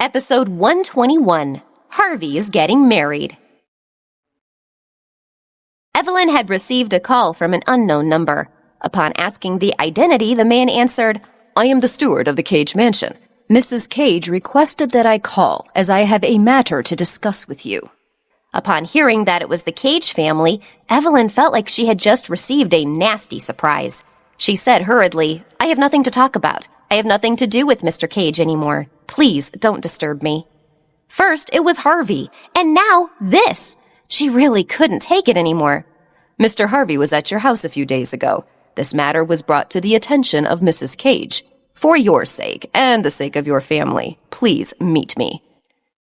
Episode 121, Harvey is Getting Married. Evelyn had received a call from an unknown number. Upon asking the identity, the man answered, "I am the steward of the Cage Mansion. Mrs. Cage requested that I call, as I have a matter to discuss with you." Upon hearing that it was the Cage family, Evelyn felt like she had just received a nasty surprise. She said hurriedly, "I have nothing to talk about. I have nothing to do with Mr. Cage anymore. Please don't disturb me." First, it was Harvey, and now this. She really couldn't take it anymore. "Mr. Harvey was at your house a few days ago. This matter was brought to the attention of Mrs. Cage. For your sake, and the sake of your family, please meet me."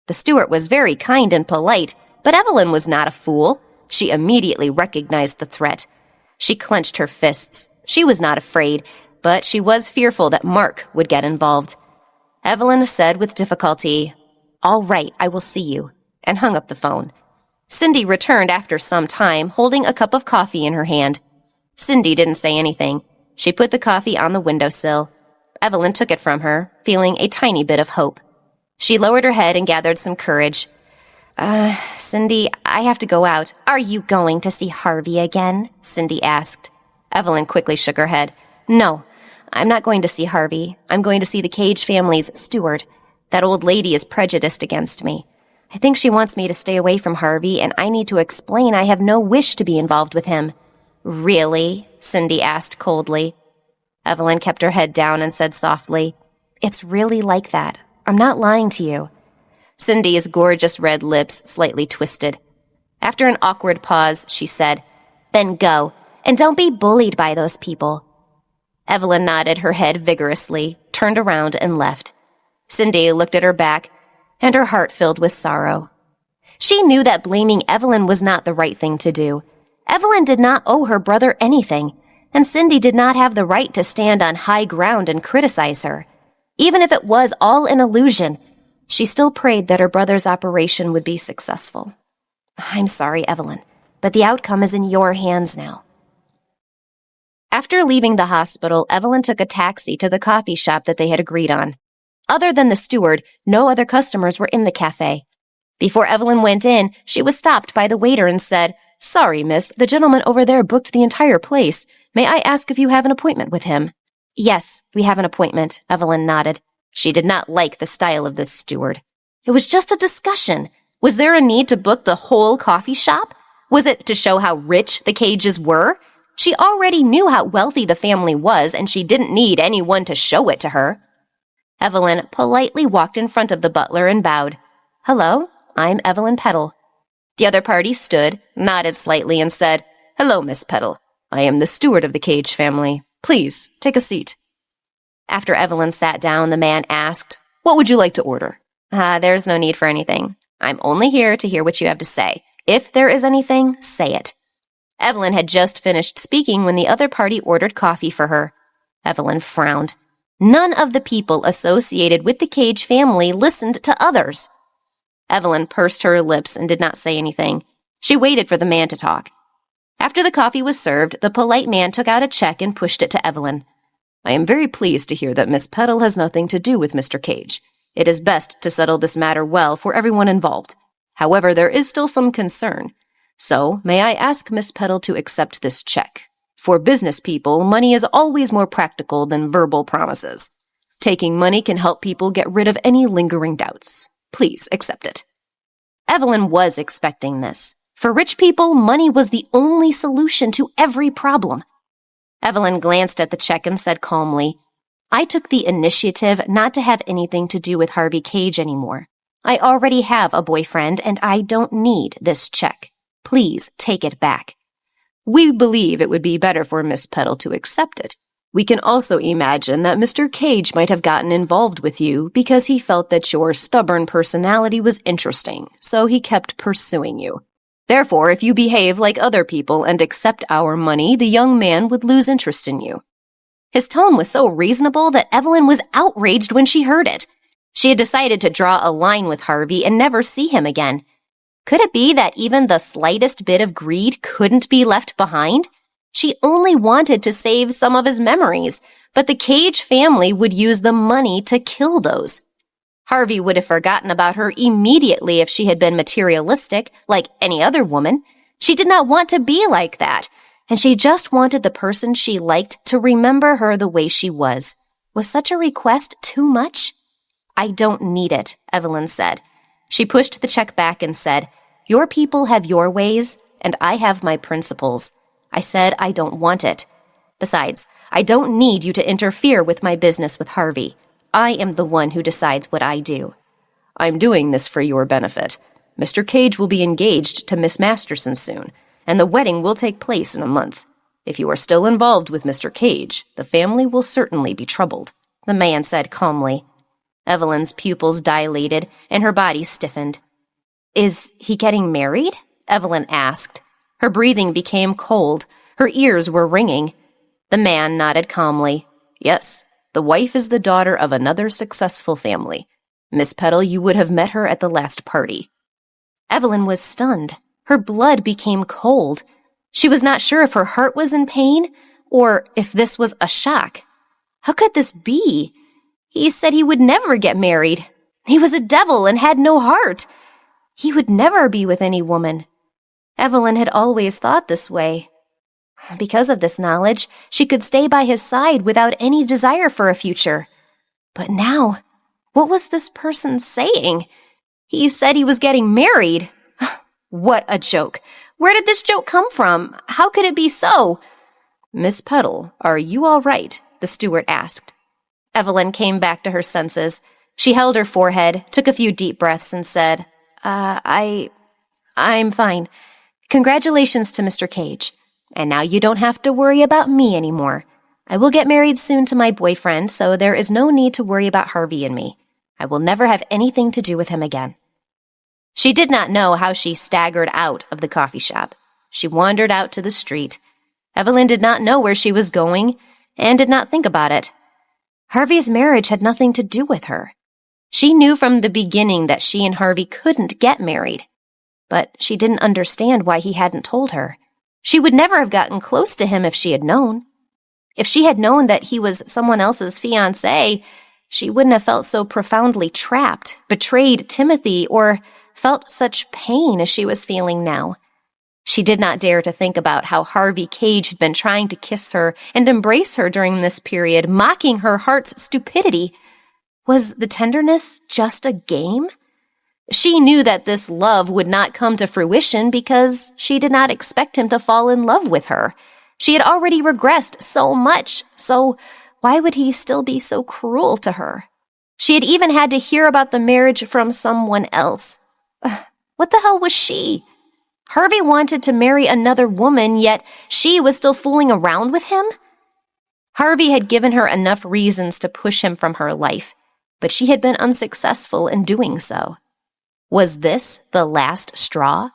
The steward was very kind and polite, but Evelyn was not a fool. She immediately recognized the threat. She clenched her fists. She was not afraid, but she was fearful that Mark would get involved. Evelyn said with difficulty, "All right, I will see you," and hung up the phone. Cindy returned after some time, holding a cup of coffee in her hand. Cindy didn't say anything. She put the coffee on the windowsill. Evelyn took it from her, feeling a tiny bit of hope. She lowered her head and gathered some courage. Cindy, I have to go out." "Are you going to see Harvey again?" Cindy asked. Evelyn quickly shook her head. "No, I'm not going to see Harvey. I'm going to see the Cage family's steward. That old lady is prejudiced against me. I think she wants me to stay away from Harvey, and I need to explain I have no wish to be involved with him." "Really?" Cindy asked coldly. Evelyn kept her head down and said softly, "It's really like that. I'm not lying to you." Cindy's gorgeous red lips slightly twisted. After an awkward pause, she said, "Then go, and don't be bullied by those people." Evelyn nodded her head vigorously, turned around, and left. Cindy looked at her back, and her heart filled with sorrow. She knew that blaming Evelyn was not the right thing to do. Evelyn did not owe her brother anything, and Cindy did not have the right to stand on high ground and criticize her. Even if it was all an illusion, she still prayed that her brother's operation would be successful. "I'm sorry, Evelyn, but the outcome is in your hands now." After leaving the hospital, Evelyn took a taxi to the coffee shop that they had agreed on. Other than the steward, no other customers were in the cafe. Before Evelyn went in, she was stopped by the waiter and said, "Sorry, miss, the gentleman over there booked the entire place. May I ask if you have an appointment with him?" "Yes, we have an appointment," Evelyn nodded. She did not like the style of this steward. It was just a discussion. Was there a need to book the whole coffee shop? Was it to show how rich the Cages were? She already knew how wealthy the family was, and she didn't need anyone to show it to her. Evelyn politely walked in front of the butler and bowed. "Hello, I'm Evelyn Petal." The other party stood, nodded slightly, and said, "Hello, Miss Petal. I am the steward of the Cage family. Please, take a seat." After Evelyn sat down, the man asked, "What would you like to order?" There's no need for anything. I'm only here to hear what you have to say. If there is anything, say it." Evelyn had just finished speaking when the other party ordered coffee for her. Evelyn frowned. None of the people associated with the Cage family listened to others. Evelyn pursed her lips and did not say anything. She waited for the man to talk. After the coffee was served, the polite man took out a check and pushed it to Evelyn. "I am very pleased to hear that Miss Petal has nothing to do with Mr. Cage. It is best to settle this matter well for everyone involved. However, there is still some concern. So, may I ask Miss Petal to accept this check? For business people, money is always more practical than verbal promises. Taking money can help people get rid of any lingering doubts. Please accept it." Evelyn was expecting this. For rich people, money was the only solution to every problem. Evelyn glanced at the check and said calmly, "I took the initiative not to have anything to do with Harvey Cage anymore. I already have a boyfriend, and I don't need this check. Please take it back." "We believe it would be better for Miss Petal to accept it. We can also imagine that Mr. Cage might have gotten involved with you because he felt that your stubborn personality was interesting, so he kept pursuing you. Therefore, if you behave like other people and accept our money, the young man would lose interest in you." His tone was so reasonable that Evelyn was outraged when she heard it. She had decided to draw a line with Harvey and never see him again. Could it be that even the slightest bit of greed couldn't be left behind? She only wanted to save some of his memories, but the Cage family would use the money to kill those. Harvey would have forgotten about her immediately if she had been materialistic, like any other woman. She did not want to be like that, and she just wanted the person she liked to remember her the way she was. Was such a request too much? I don't need it, Evelyn said. She pushed the check back and said, "Your people have your ways, and I have my principles. I said I don't want it. Besides, I don't need you to interfere with my business with Harvey. I am the one who decides what I do." "I'm doing this for your benefit. Mr. Cage will be engaged to Miss Masterson soon, and the wedding will take place in a month. If you are still involved with Mr. Cage, the family will certainly be troubled," the man said calmly. Evelyn's pupils dilated and her body stiffened. "Is he getting married?" Evelyn asked. Her breathing became cold. Her ears were ringing. The man nodded calmly. "Yes, the wife is the daughter of another successful family. Miss Petal, you would have met her at the last party." Evelyn was stunned. Her blood became cold. She was not sure if her heart was in pain or if this was a shock. How could this be? He said he would never get married. He was a devil and had no heart. He would never be with any woman. Evelyn had always thought this way. Because of this knowledge, she could stay by his side without any desire for a future. But now, what was this person saying? He said he was getting married. What a joke. Where did this joke come from? How could it be so? "Miss Petal, are you all right?" the steward asked. Evelyn came back to her senses. She held her forehead, took a few deep breaths, and said, I'm fine. Congratulations to Mr. Cage. And now you don't have to worry about me anymore. I will get married soon to my boyfriend, so there is no need to worry about Harvey and me. I will never have anything to do with him again." She did not know how she staggered out of the coffee shop. She wandered out to the street. Evelyn did not know where she was going and did not think about it. Harvey's marriage had nothing to do with her. She knew from the beginning that she and Harvey couldn't get married, but she didn't understand why he hadn't told her. She would never have gotten close to him if she had known. If she had known that he was someone else's fiancé, she wouldn't have felt so profoundly trapped, betrayed Timothy, or felt such pain as she was feeling now. She did not dare to think about how Harvey Cage had been trying to kiss her and embrace her during this period, mocking her heart's stupidity. Was the tenderness just a game? She knew that this love would not come to fruition because she did not expect him to fall in love with her. She had already regressed so much, so why would he still be so cruel to her? She had even had to hear about the marriage from someone else. What the hell was she? Harvey wanted to marry another woman, yet she was still fooling around with him? Harvey had given her enough reasons to push him from her life, but she had been unsuccessful in doing so. Was this the last straw?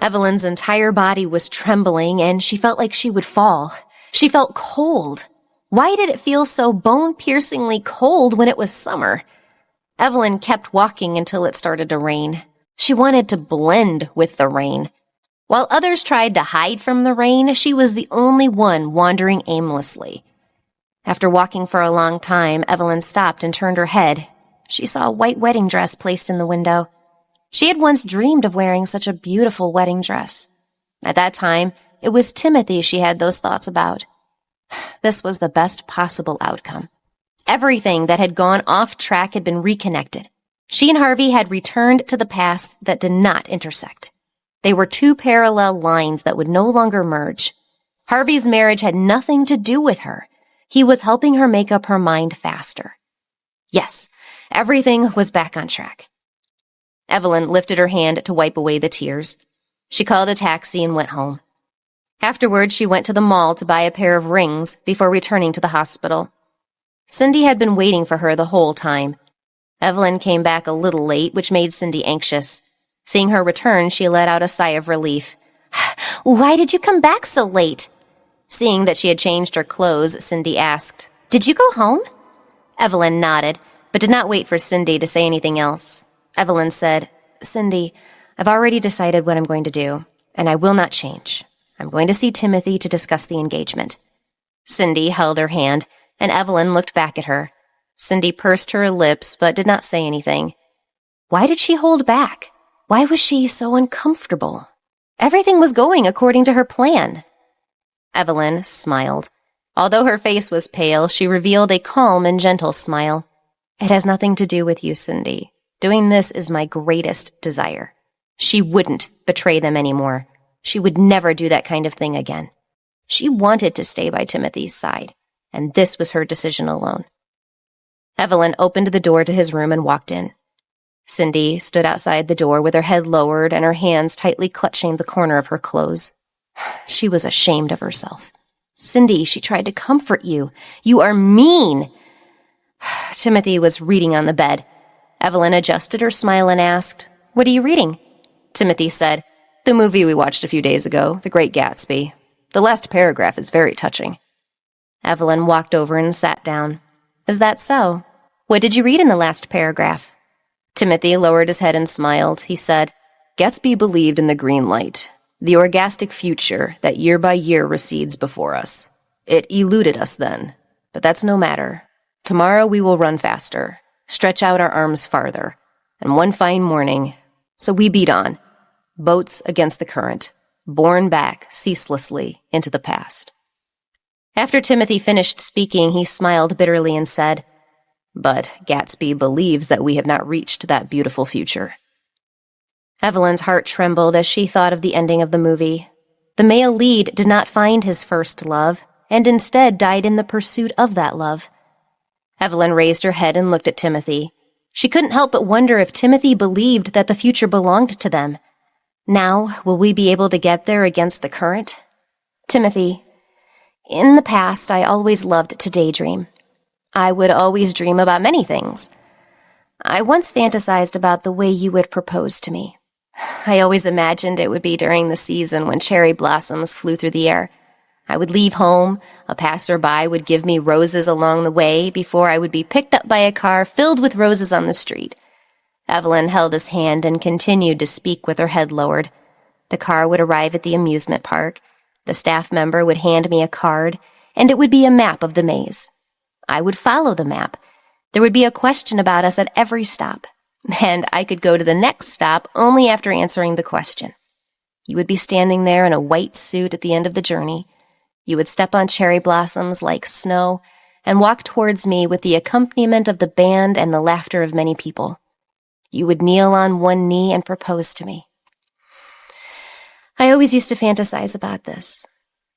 Evelyn's entire body was trembling, and she felt like she would fall. She felt cold. Why did it feel so bone-piercingly cold when it was summer? Evelyn kept walking until it started to rain. She wanted to blend with the rain. While others tried to hide from the rain, she was the only one wandering aimlessly. After walking for a long time, Evelyn stopped and turned her head. She saw a white wedding dress placed in the window. She had once dreamed of wearing such a beautiful wedding dress. At that time, it was Timothy she had those thoughts about. This was the best possible outcome. Everything that had gone off track had been reconnected. She and Harvey had returned to the paths that did not intersect. They were two parallel lines that would no longer merge. Harvey's marriage had nothing to do with her. He was helping her make up her mind faster. Yes, everything was back on track. Evelyn lifted her hand to wipe away the tears. She called a taxi and went home. Afterwards, she went to the mall to buy a pair of rings before returning to the hospital. Cindy had been waiting for her the whole time. Evelyn came back a little late, which made Cindy anxious. Seeing her return, she let out a sigh of relief. "Why did you come back so late?" Seeing that she had changed her clothes, Cindy asked, "Did you go home?" Evelyn nodded, but did not wait for Cindy to say anything else. Evelyn said, "Cindy, I've already decided what I'm going to do, and I will not change. I'm going to see Timothy to discuss the engagement." Cindy held her hand, and Evelyn looked back at her. Cindy pursed her lips but did not say anything. Why did she hold back? Why was she so uncomfortable? Everything was going according to her plan. Evelyn smiled. Although her face was pale, she revealed a calm and gentle smile. It has nothing to do with you, Cindy. Doing this is my greatest desire. She wouldn't betray them anymore. She would never do that kind of thing again. She wanted to stay by Timothy's side, and this was her decision alone. Evelyn opened the door to his room and walked in. Cindy stood outside the door with her head lowered and her hands tightly clutching the corner of her clothes. She was ashamed of herself. Cindy, she tried to comfort you. You are mean. Timothy was reading on the bed. Evelyn adjusted her smile and asked, What are you reading? Timothy said, The movie we watched a few days ago, The Great Gatsby. The last paragraph is very touching. Evelyn walked over and sat down. Is that so? What did you read in the last paragraph? Timothy lowered his head and smiled. He said, Gatsby believed in the green light, the orgastic future that year by year recedes before us. It eluded us then, but that's no matter. Tomorrow we will run faster, stretch out our arms farther, and one fine morning, so we beat on, boats against the current, borne back ceaselessly into the past. After Timothy finished speaking, he smiled bitterly and said, But Gatsby believes that we have not reached that beautiful future. Evelyn's heart trembled as she thought of the ending of the movie. The male lead did not find his first love, and instead died in the pursuit of that love. Evelyn raised her head and looked at Timothy. She couldn't help but wonder if Timothy believed that the future belonged to them. Now, will we be able to get there against the current? Timothy, in the past, I always loved to daydream. I would always dream about many things. I once fantasized about the way you would propose to me. I always imagined it would be during the season when cherry blossoms flew through the air. I would leave home, a passerby would give me roses along the way before I would be picked up by a car filled with roses on the street. Evelyn held his hand and continued to speak with her head lowered. The car would arrive at the amusement park. The staff member would hand me a card, and it would be a map of the maze. I would follow the map. There would be a question about us at every stop, and I could go to the next stop only after answering the question. You would be standing there in a white suit at the end of the journey. You would step on cherry blossoms like snow and walk towards me with the accompaniment of the band and the laughter of many people. You would kneel on one knee and propose to me. I always used to fantasize about this.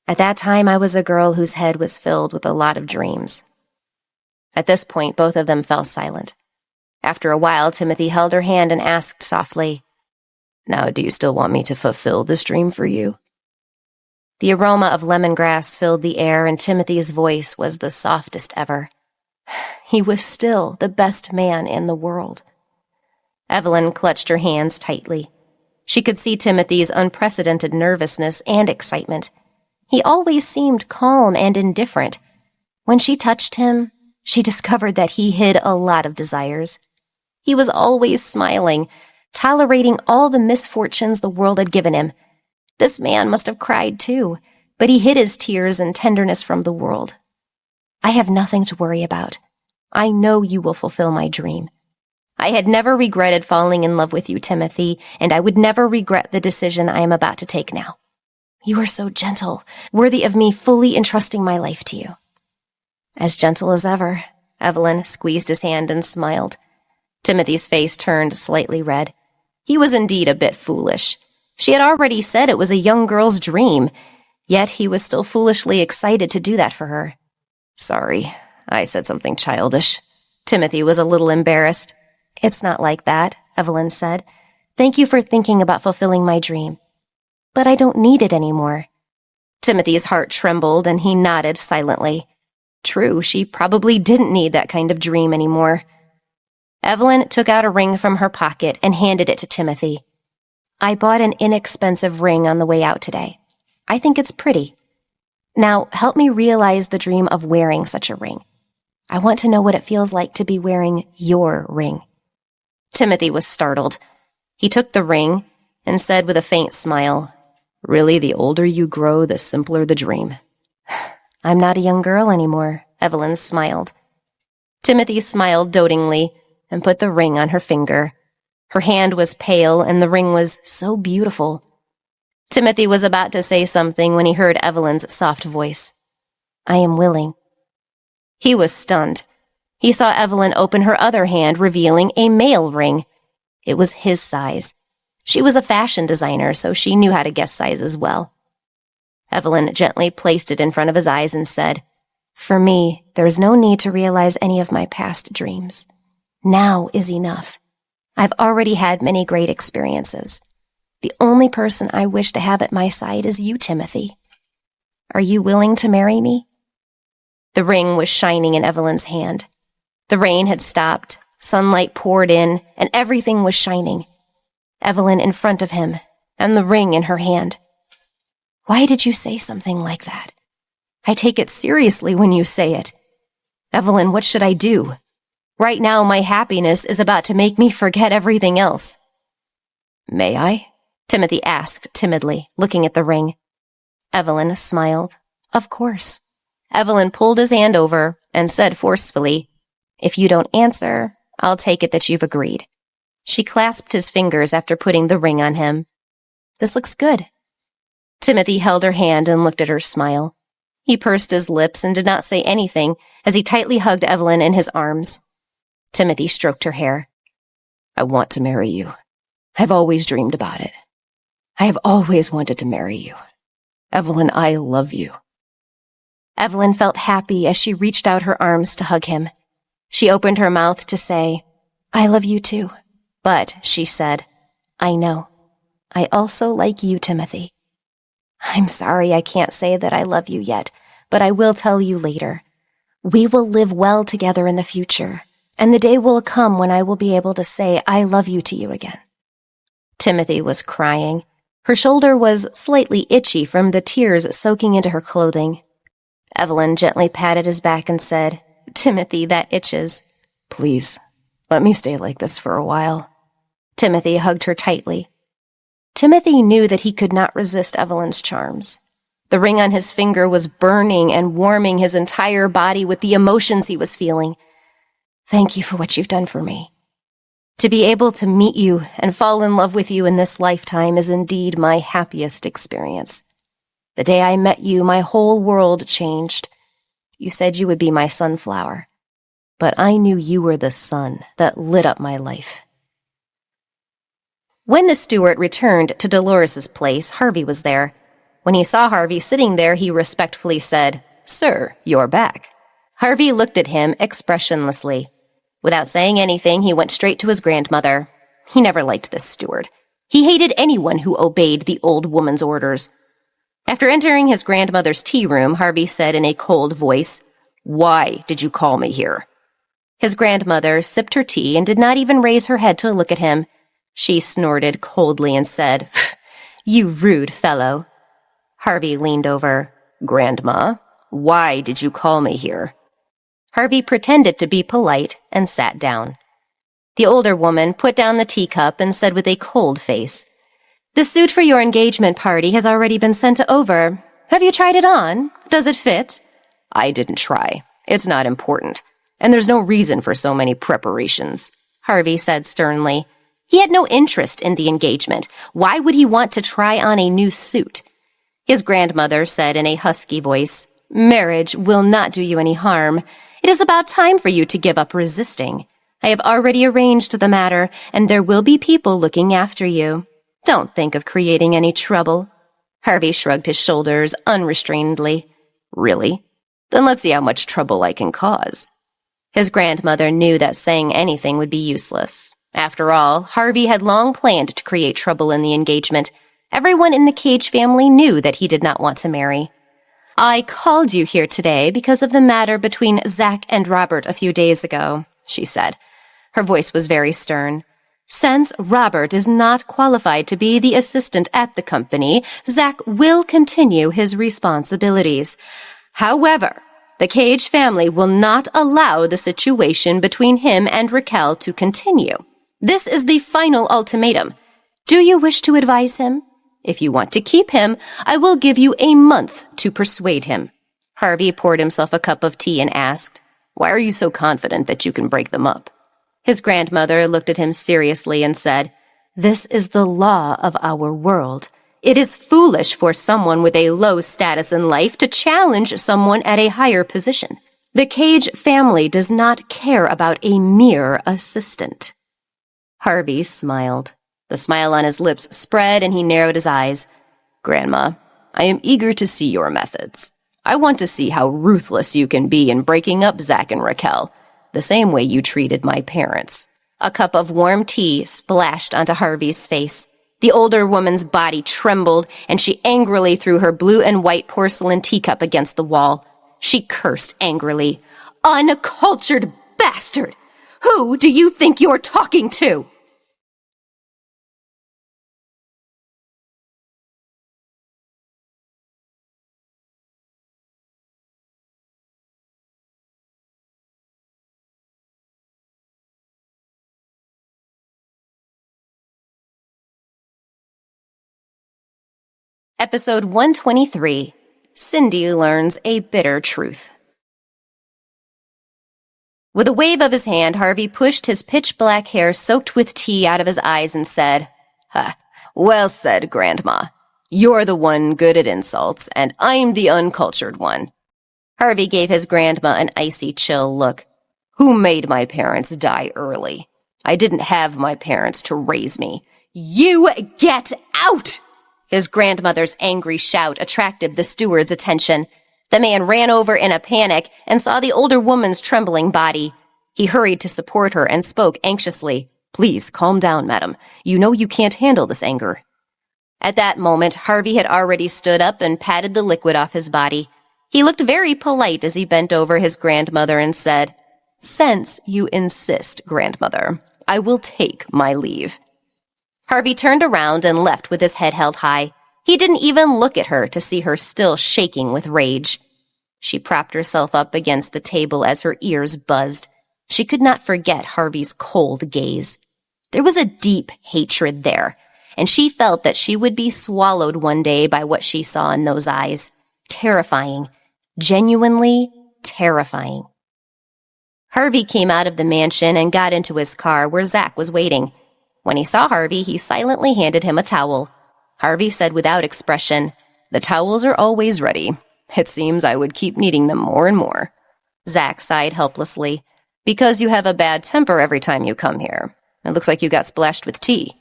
At that time, I was a girl whose head was filled with a lot of dreams. At this point, both of them fell silent. After a while, Timothy held her hand and asked softly, Now, do you still want me to fulfill this dream for you? The aroma of lemongrass filled the air, and Timothy's voice was the softest ever. He was still the best man in the world. Evelyn clutched her hands tightly. She could see Timothy's unprecedented nervousness and excitement. He always seemed calm and indifferent. When she touched him, she discovered that he hid a lot of desires. He was always smiling, tolerating all the misfortunes the world had given him. This man must have cried too, but he hid his tears and tenderness from the world. I have nothing to worry about. I know you will fulfill my dream. I had never regretted falling in love with you, Timothy, and I would never regret the decision I am about to take now. You are so gentle, worthy of me fully entrusting my life to you. As gentle as ever, Evelyn squeezed his hand and smiled. Timothy's face turned slightly red. He was indeed a bit foolish. She had already said it was a young girl's dream, yet he was still foolishly excited to do that for her. Sorry, I said something childish. Timothy was a little embarrassed. It's not like that, Evelyn said. Thank you for thinking about fulfilling my dream. But I don't need it anymore. Timothy's heart trembled and he nodded silently. True, she probably didn't need that kind of dream anymore. Evelyn took out a ring from her pocket and handed it to Timothy. I bought an inexpensive ring on the way out today. I think it's pretty. Now, help me realize the dream of wearing such a ring. I want to know what it feels like to be wearing your ring. Timothy was startled. He took the ring and said with a faint smile, Really, the older you grow, the simpler the dream. I'm not a young girl anymore, Evelyn smiled. Timothy smiled dotingly and put the ring on her finger. Her hand was pale and the ring was so beautiful. Timothy was about to say something when he heard Evelyn's soft voice. I am willing. He was stunned. He saw Evelyn open her other hand, revealing a male ring. It was his size. She was a fashion designer, so she knew how to guess sizes well. Evelyn gently placed it in front of his eyes and said, For me, there is no need to realize any of my past dreams. Now is enough. I've already had many great experiences. The only person I wish to have at my side is you, Timothy. Are you willing to marry me? The ring was shining in Evelyn's hand. The rain had stopped, sunlight poured in, and everything was shining. Evelyn in front of him, and the ring in her hand. Why did you say something like that? I take it seriously when you say it. Evelyn, what should I do? Right now, my happiness is about to make me forget everything else. May I? Timothy asked timidly, looking at the ring. Evelyn smiled. Of course. Evelyn pulled his hand over and said forcefully, If you don't answer, I'll take it that you've agreed. She clasped his fingers after putting the ring on him. This looks good. Timothy held her hand and looked at her smile. He pursed his lips and did not say anything as he tightly hugged Evelyn in his arms. Timothy stroked her hair. I want to marry you. I've always dreamed about it. I have always wanted to marry you. Evelyn, I love you. Evelyn felt happy as she reached out her arms to hug him. She opened her mouth to say, I love you too. But, she said, I know. I also like you, Timothy. I'm sorry I can't say that I love you yet, but I will tell you later. We will live well together in the future, and the day will come when I will be able to say I love you to you again. Timothy was crying. Her shoulder was slightly itchy from the tears soaking into her clothing. Evelyn gently patted his back and said, Timothy, that itches. Please, let me stay like this for a while. Timothy hugged her tightly. Timothy knew that he could not resist Evelyn's charms. The ring on his finger was burning and warming his entire body with the emotions he was feeling. Thank you for what you've done for me. To be able to meet you and fall in love with you in this lifetime is indeed my happiest experience. The day I met you, my whole world changed. You said you would be my sunflower, but I knew you were the sun that lit up my life. When the steward returned to Dolores's place, Harvey was there. When he saw Harvey sitting there, he respectfully said, Sir, you're back. Harvey looked at him expressionlessly. Without saying anything, he went straight to his grandmother. He never liked this steward. He hated anyone who obeyed the old woman's orders. After entering his grandmother's tea room, Harvey said in a cold voice, Why did you call me here? His grandmother sipped her tea and did not even raise her head to look at him. She snorted coldly and said, You rude fellow. Harvey leaned over. Grandma, why did you call me here? Harvey pretended to be polite and sat down. The older woman put down the teacup and said with a cold face, The suit for your engagement party has already been sent over. Have you tried it on? Does it fit? I didn't try. It's not important. And there's no reason for so many preparations, Harvey said sternly. He had no interest in the engagement. Why would he want to try on a new suit? His grandmother said in a husky voice, Marriage will not do you any harm. It is about time for you to give up resisting. I have already arranged the matter, and there will be people looking after you. Don't think of creating any trouble. Harvey shrugged his shoulders unrestrainedly. Really? Then let's see how much trouble I can cause. His grandmother knew that saying anything would be useless. After all, Harvey had long planned to create trouble in the engagement. Everyone in the Cage family knew that he did not want to marry. I called you here today because of the matter between Zach and Robert a few days ago, she said. Her voice was very stern. Since Robert is not qualified to be the assistant at the company, Zach will continue his responsibilities. However, the Cage family will not allow the situation between him and Raquel to continue. This is the final ultimatum. Do you wish to advise him? If you want to keep him, I will give you a month to persuade him. Harvey poured himself a cup of tea and asked, "Why are you so confident that you can break them up?" His grandmother looked at him seriously and said, "This is the law of our world. It is foolish for someone with a low status in life to challenge someone at a higher position. The Cage family does not care about a mere assistant." Harvey smiled. The smile on his lips spread and he narrowed his eyes. "Grandma, I am eager to see your methods. I want to see how ruthless you can be in breaking up Zach and Raquel, the same way you treated my parents." A cup of warm tea splashed onto Harvey's face. The older woman's body trembled, and she angrily threw her blue and white porcelain teacup against the wall. She cursed angrily. "Uncultured bastard! Who do you think you're talking to?" Episode 123, Cindy Learns a Bitter Truth. With a wave of his hand, Harvey pushed his pitch-black hair soaked with tea out of his eyes and said, "Well said, Grandma. You're the one good at insults, and I'm the uncultured one." Harvey gave his grandma an icy, chill look. "Who made my parents die early? I didn't have my parents to raise me." "You get out!" His grandmother's angry shout attracted the steward's attention. The man ran over in a panic and saw the older woman's trembling body. He hurried to support her and spoke anxiously. "Please, calm down, madam. You know you can't handle this anger." At that moment, Harvey had already stood up and patted the liquid off his body. He looked very polite as he bent over his grandmother and said, "Since you insist, grandmother, I will take my leave." Harvey turned around and left with his head held high. He didn't even look at her to see her still shaking with rage. She propped herself up against the table as her ears buzzed. She could not forget Harvey's cold gaze. There was a deep hatred there, and she felt that she would be swallowed one day by what she saw in those eyes. Terrifying. Genuinely terrifying. Harvey came out of the mansion and got into his car where Zach was waiting. When he saw Harvey, he silently handed him a towel. Harvey said without expression, "The towels are always ready. It seems I would keep needing them more and more." Zach sighed helplessly. "Because you have a bad temper every time you come here. It looks like you got splashed with tea."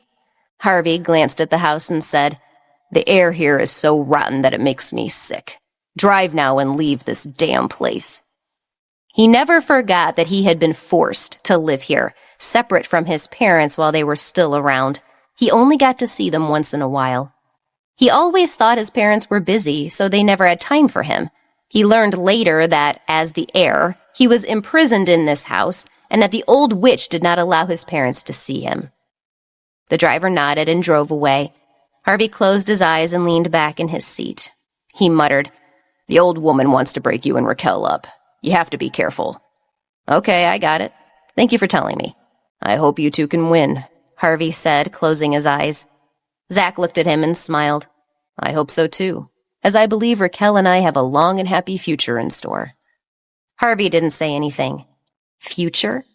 Harvey glanced at the house and said, "The air here is so rotten that it makes me sick. Drive now and leave this damn place." He never forgot that he had been forced to live here, separate from his parents while they were still around. He only got to see them once in a while. He always thought his parents were busy, so they never had time for him. He learned later that, as the heir, he was imprisoned in this house, and that the old witch did not allow his parents to see him. The driver nodded and drove away. Harvey closed his eyes and leaned back in his seat. He muttered, "The old woman wants to break you and Raquel up. You have to be careful." "Okay, I got it. Thank you for telling me. I hope you two can win," Harvey said, closing his eyes. Zach looked at him and smiled. "I hope so too, as I believe Raquel and I have a long and happy future in store." Harvey didn't say anything. Future?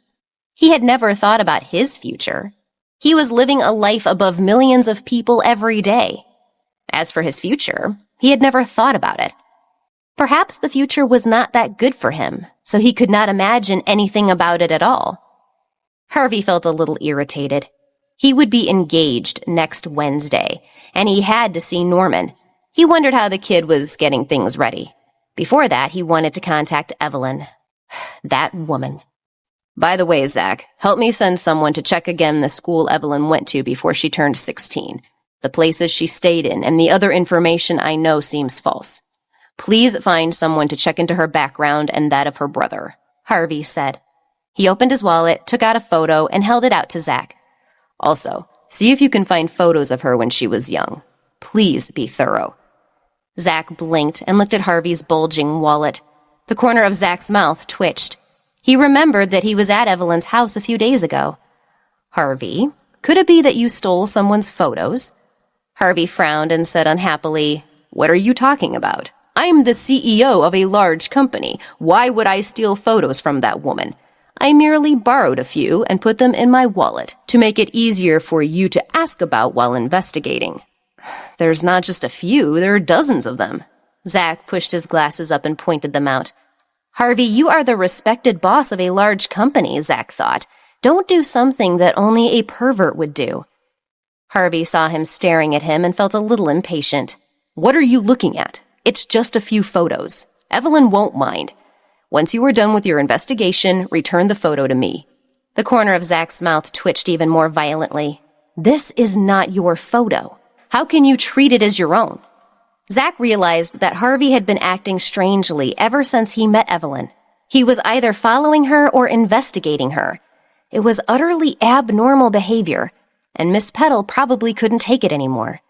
He had never thought about his future. He was living a life above millions of people every day. As for his future, he had never thought about it. Perhaps the future was not that good for him, so he could not imagine anything about it at all. Harvey felt a little irritated. He would be engaged next Wednesday, and he had to see Norman. He wondered how the kid was getting things ready. Before that, he wanted to contact Evelyn. That woman. "By the way, Zach, help me send someone to check again the school Evelyn went to before she turned 16. The places she stayed in and the other information I know seems false. Please find someone to check into her background and that of her brother," Harvey said. He opened his wallet, took out a photo, and held it out to Zach. "Also, see if you can find photos of her when she was young. Please be thorough." Zach blinked and looked at Harvey's bulging wallet. The corner of Zach's mouth twitched. He remembered that he was at Evelyn's house a few days ago. "Harvey, could it be that you stole someone's photos?" Harvey frowned and said unhappily, "What are you talking about?" I'm the CEO of a large company. Why would I steal photos from that woman? I merely borrowed a few and put them in my wallet to make it easier for you to ask about while investigating. There's not just a few, there are dozens of them. Zach pushed his glasses up and pointed them out. Harvey, you are the respected boss of a large company, Zach thought. Don't do something that only a pervert would do. Harvey saw him staring at him and felt a little impatient. What are you looking at? It's just a few photos. Evelyn won't mind. Once you are done with your investigation, return the photo to me. The corner of Zach's mouth twitched even more violently. This is not your photo. How can you treat it as your own? Zach realized that Harvey had been acting strangely ever since he met Evelyn. He was either following her or investigating her. It was utterly abnormal behavior, and Miss Petal probably couldn't take it anymore.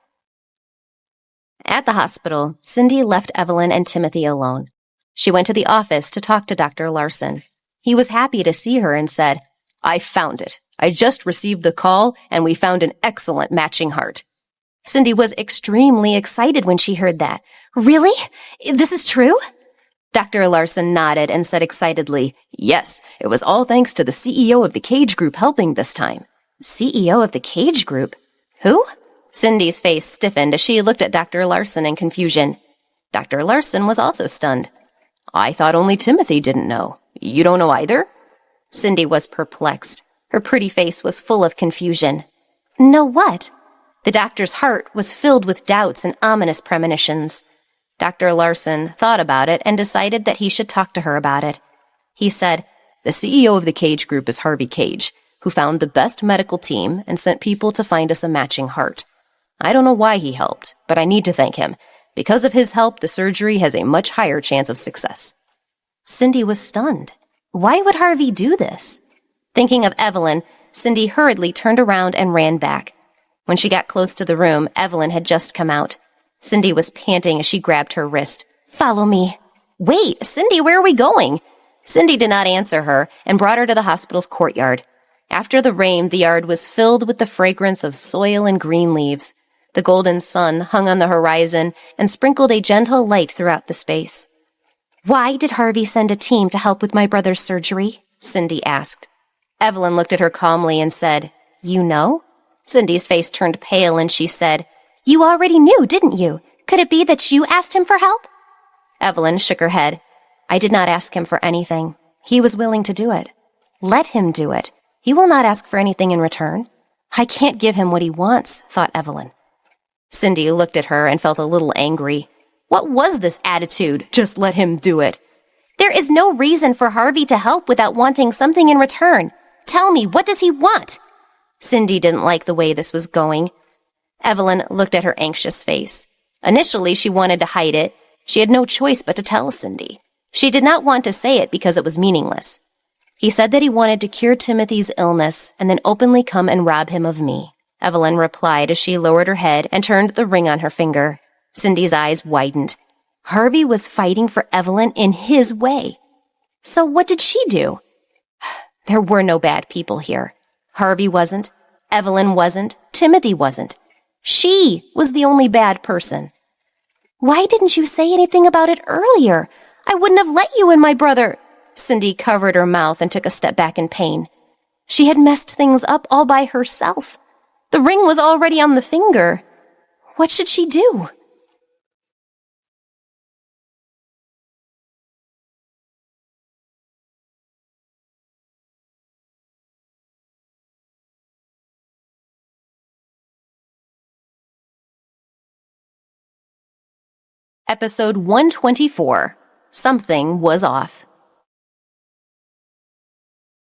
At the hospital, Cindy left Evelyn and Timothy alone. She went to the office to talk to Dr. Larson. He was happy to see her and said, I found it. I just received the call, and we found an excellent matching heart. Cindy was extremely excited when she heard that. Really? This is true? Dr. Larson nodded and said excitedly, Yes, it was all thanks to the CEO of the Cage Group helping this time. CEO of the Cage Group? Who? Cindy's face stiffened as she looked at Dr. Larson in confusion. Dr. Larson was also stunned. I thought only Timothy didn't know. You don't know either? Cindy was perplexed. Her pretty face was full of confusion. Know what? The doctor's heart was filled with doubts and ominous premonitions. Dr. Larson thought about it and decided that he should talk to her about it. He said, The CEO of the Cage Group is Harvey Cage, who found the best medical team and sent people to find us a matching heart. I don't know why he helped, but I need to thank him. Because of his help, the surgery has a much higher chance of success. Cindy was stunned. Why would Harvey do this? Thinking of Evelyn, Cindy hurriedly turned around and ran back. When she got close to the room, Evelyn had just come out. Cindy was panting as she grabbed her wrist. Follow me. Wait, Cindy, where are we going? Cindy did not answer her and brought her to the hospital's courtyard. After the rain, the yard was filled with the fragrance of soil and green leaves. The golden sun hung on the horizon and sprinkled a gentle light throughout the space. Why did Harvey send a team to help with my brother's surgery? Cindy asked. Evelyn looked at her calmly and said, You know? Cindy's face turned pale and she said, You already knew, didn't you? Could it be that you asked him for help? Evelyn shook her head. I did not ask him for anything. He was willing to do it. Let him do it. He will not ask for anything in return. I can't give him what he wants, thought Evelyn. Cindy looked at her and felt a little angry. What was this attitude? Just let him do it. There is no reason for Harvey to help without wanting something in return. Tell me, what does he want? Cindy didn't like the way this was going. Evelyn looked at her anxious face. Initially, she wanted to hide it. She had no choice but to tell Cindy. She did not want to say it because it was meaningless. He said that he wanted to cure Timothy's illness and then openly come and rob him of me. Evelyn replied as she lowered her head and turned the ring on her finger. Cindy's eyes widened. Harvey was fighting for Evelyn in his way. So what did she do? There were no bad people here. Harvey wasn't. Evelyn wasn't. Timothy wasn't. She was the only bad person. Why didn't you say anything about it earlier? I wouldn't have let you and my brother. Cindy covered her mouth and took a step back in pain. She had messed things up all by herself. The ring was already on the finger. What should she do? Episode 124. Something was off.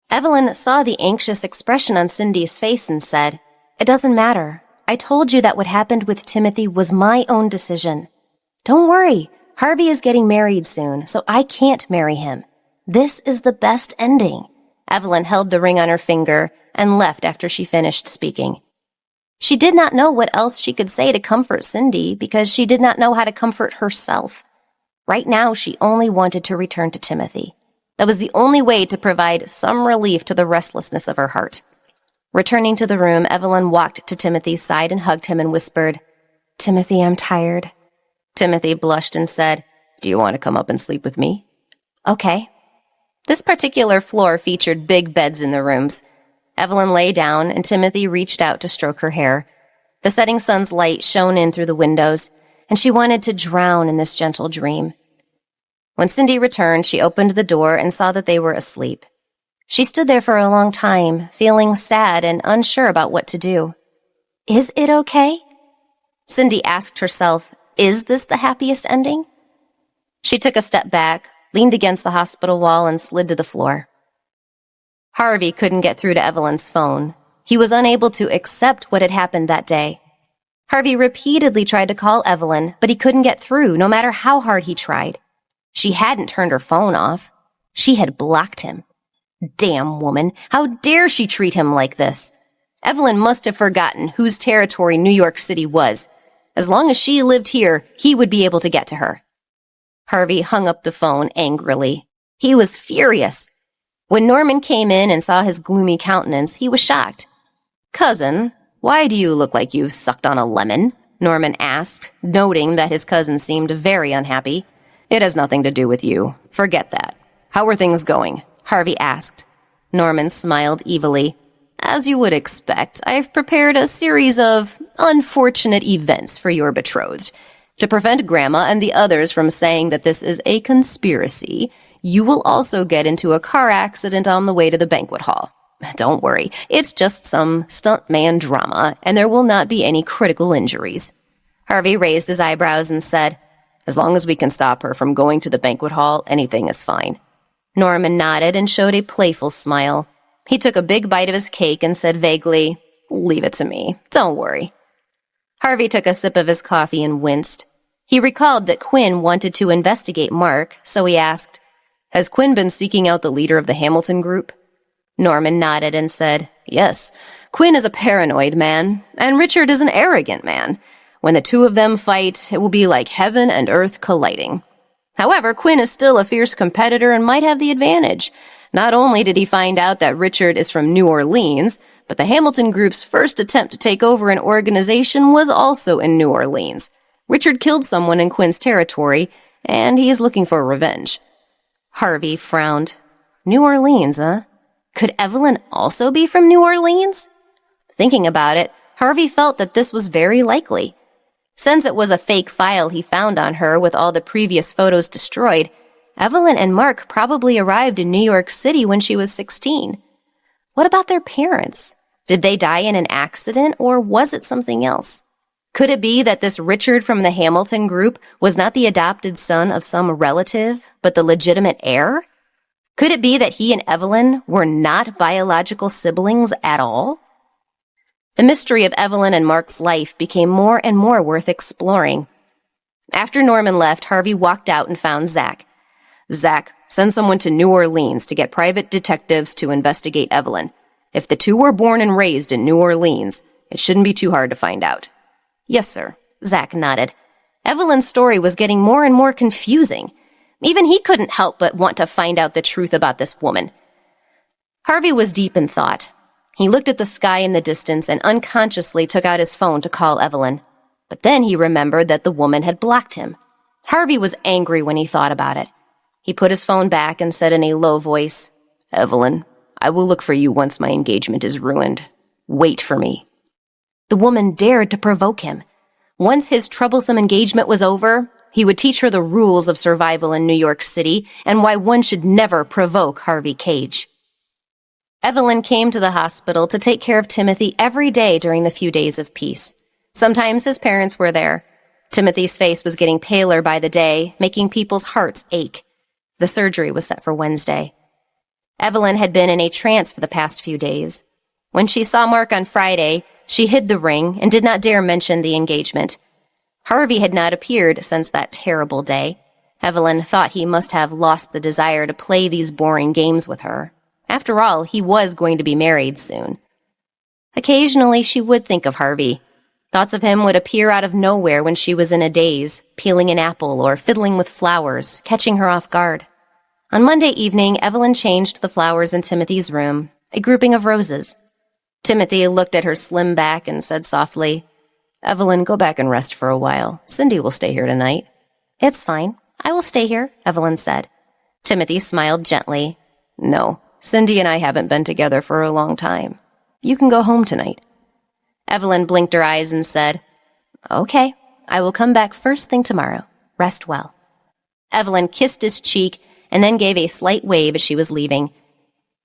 Evelyn saw the anxious expression on Cindy's face and said, It doesn't matter. I told you that what happened with Timothy was my own decision. Don't worry. Harvey is getting married soon, so I can't marry him. This is the best ending. Evelyn held the ring on her finger and left after she finished speaking. She did not know what else she could say to comfort Cindy because she did not know how to comfort herself. Right now, she only wanted to return to Timothy. That was the only way to provide some relief to the restlessness of her heart. Returning to the room, Evelyn walked to Timothy's side and hugged him and whispered, Timothy, I'm tired. Timothy blushed and said, "Do you want to come up and sleep with me?" Okay. This particular floor featured big beds in the rooms. Evelyn lay down, and Timothy reached out to stroke her hair. The setting sun's light shone in through the windows, and she wanted to drown in this gentle dream. When Cindy returned, she opened the door and saw that they were asleep. She stood there for a long time, feeling sad and unsure about what to do. Is it okay? Cindy asked herself, is this the happiest ending? She took a step back, leaned against the hospital wall, and slid to the floor. Harvey couldn't get through to Evelyn's phone. He was unable to accept what had happened that day. Harvey repeatedly tried to call Evelyn, but he couldn't get through, no matter how hard he tried. She hadn't turned her phone off. She had blocked him. Damn woman, how dare she treat him like this? Evelyn must have forgotten whose territory New York City was. As long as she lived here, he would be able to get to her. Harvey hung up the phone angrily. He was furious. When Norman came in and saw his gloomy countenance, he was shocked. "Cousin, why do you look like you've sucked on a lemon?" Norman asked, noting that his cousin seemed very unhappy. "It has nothing to do with you. Forget that. How are things going?" Harvey asked. Norman smiled evilly. "As you would expect, I've prepared a series of unfortunate events for your betrothed. To prevent Grandma and the others from saying that this is a conspiracy, you will also get into a car accident on the way to the banquet hall. Don't worry, it's just some stuntman drama, and there will not be any critical injuries." Harvey raised his eyebrows and said, "As long as we can stop her from going to the banquet hall, anything is fine." Norman nodded and showed a playful smile. He took a big bite of his cake and said vaguely, "Leave it to me. Don't worry." Harvey took a sip of his coffee and winced. He recalled that Quinn wanted to investigate Mark, so he asked, "Has Quinn been seeking out the leader of the Hamilton group?" Norman nodded and said, "Yes, Quinn is a paranoid man, and Richard is an arrogant man. When the two of them fight, it will be like heaven and earth colliding. However, Quinn is still a fierce competitor and might have the advantage. Not only did he find out that Richard is from New Orleans, but the Hamilton group's first attempt to take over an organization was also in New Orleans. Richard killed someone in Quinn's territory, and he is looking for revenge." Harvey frowned. New Orleans, huh? Could Evelyn also be from New Orleans? Thinking about it, Harvey felt that this was very likely. Since it was a fake file he found on her with all the previous photos destroyed, Evelyn and Mark probably arrived in New York City when she was 16. What about their parents? Did they die in an accident, or was it something else? Could it be that this Richard from the Hamilton group was not the adopted son of some relative, but the legitimate heir? Could it be that he and Evelyn were not biological siblings at all? The mystery of Evelyn and Mark's life became more and more worth exploring. After Norman left, Harvey walked out and found Zach. "Zach, send someone to New Orleans to get private detectives to investigate Evelyn. If the two were born and raised in New Orleans, it shouldn't be too hard to find out." "Yes, sir," Zach nodded. Evelyn's story was getting more and more confusing. Even he couldn't help but want to find out the truth about this woman. Harvey was deep in thought. He looked at the sky in the distance and unconsciously took out his phone to call Evelyn. But then he remembered that the woman had blocked him. Harvey was angry when he thought about it. He put his phone back and said in a low voice, "Evelyn, I will look for you once my engagement is ruined. Wait for me." The woman dared to provoke him. Once his troublesome engagement was over, he would teach her the rules of survival in New York City and why one should never provoke Harvey Cage. Evelyn came to the hospital to take care of Timothy every day during the few days of peace. Sometimes his parents were there. Timothy's face was getting paler by the day, making people's hearts ache. The surgery was set for Wednesday. Evelyn had been in a trance for the past few days. When she saw Mark on Friday, she hid the ring and did not dare mention the engagement. Harvey had not appeared since that terrible day. Evelyn thought he must have lost the desire to play these boring games with her. After all, he was going to be married soon. Occasionally, she would think of Harvey. Thoughts of him would appear out of nowhere when she was in a daze, peeling an apple or fiddling with flowers, catching her off guard. On Monday evening, Evelyn changed the flowers in Timothy's room, a grouping of roses. Timothy looked at her slim back and said softly, "Evelyn, go back and rest for a while. Cindy will stay here tonight." "It's fine. I will stay here, Evelyn said. Timothy smiled gently. No, Cindy and I haven't been together for a long time. You can go home tonight. Evelyn blinked her eyes and said, Okay, I will come back first thing tomorrow. Rest well. Evelyn kissed his cheek and then gave a slight wave as she was leaving.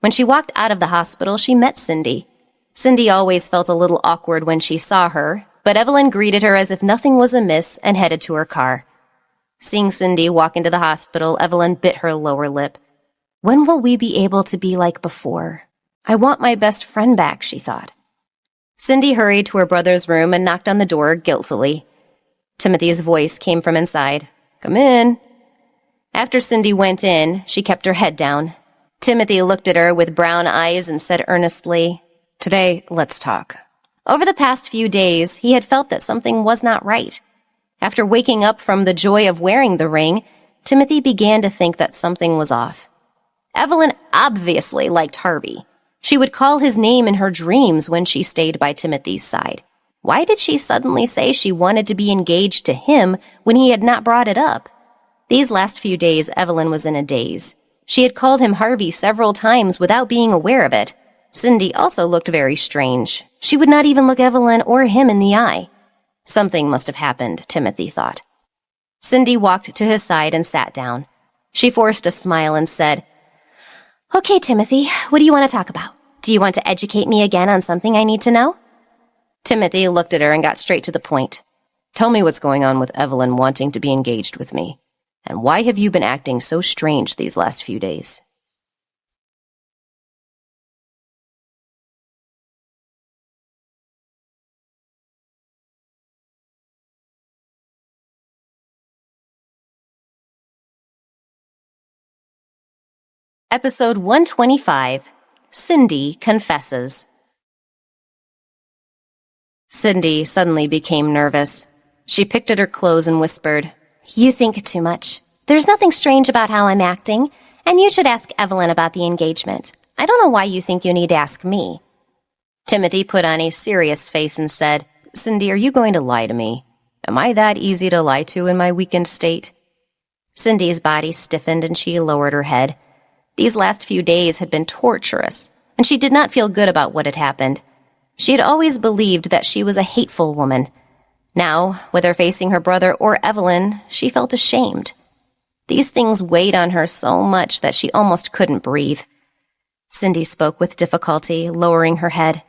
When she walked out of the hospital, she met Cindy. Cindy always felt a little awkward when she saw her, but Evelyn greeted her as if nothing was amiss and headed to her car. Seeing Cindy walk into the hospital, Evelyn bit her lower lip. When will we be able to be like before? I want my best friend back, she thought. Cindy hurried to her brother's room and knocked on the door guiltily. Timothy's voice came from inside. Come in. After Cindy went in, she kept her head down. Timothy looked at her with brown eyes and said earnestly, Today, let's talk. Over the past few days, he had felt that something was not right. After waking up from the joy of wearing the ring, Timothy began to think that something was off. Evelyn obviously liked Harvey. She would call his name in her dreams when she stayed by Timothy's side. Why did she suddenly say she wanted to be engaged to him when he had not brought it up? These last few days, Evelyn was in a daze. She had called him Harvey several times without being aware of it. Cindy also looked very strange. She would not even look Evelyn or him in the eye. Something must have happened, Timothy thought. Cindy walked to his side and sat down. She forced a smile and said, Okay, Timothy, what do you want to talk about? Do you want to educate me again on something I need to know? Timothy looked at her and got straight to the point. Tell me what's going on with Evelyn wanting to be engaged with me. And why have you been acting so strange these last few days? Episode 125, Cindy Confesses. Cindy suddenly became nervous. She picked at her clothes and whispered, You think too much. There's nothing strange about how I'm acting, and you should ask Evelyn about the engagement. I don't know why you think you need to ask me. Timothy put on a serious face and said, Cindy, are you going to lie to me? Am I that easy to lie to in my weakened state? Cindy's body stiffened and she lowered her head. These last few days had been torturous, and she did not feel good about what had happened. She had always believed that she was a hateful woman. Now, whether facing her brother or Evelyn, she felt ashamed. These things weighed on her so much that she almost couldn't breathe. Cindy spoke with difficulty, lowering her head.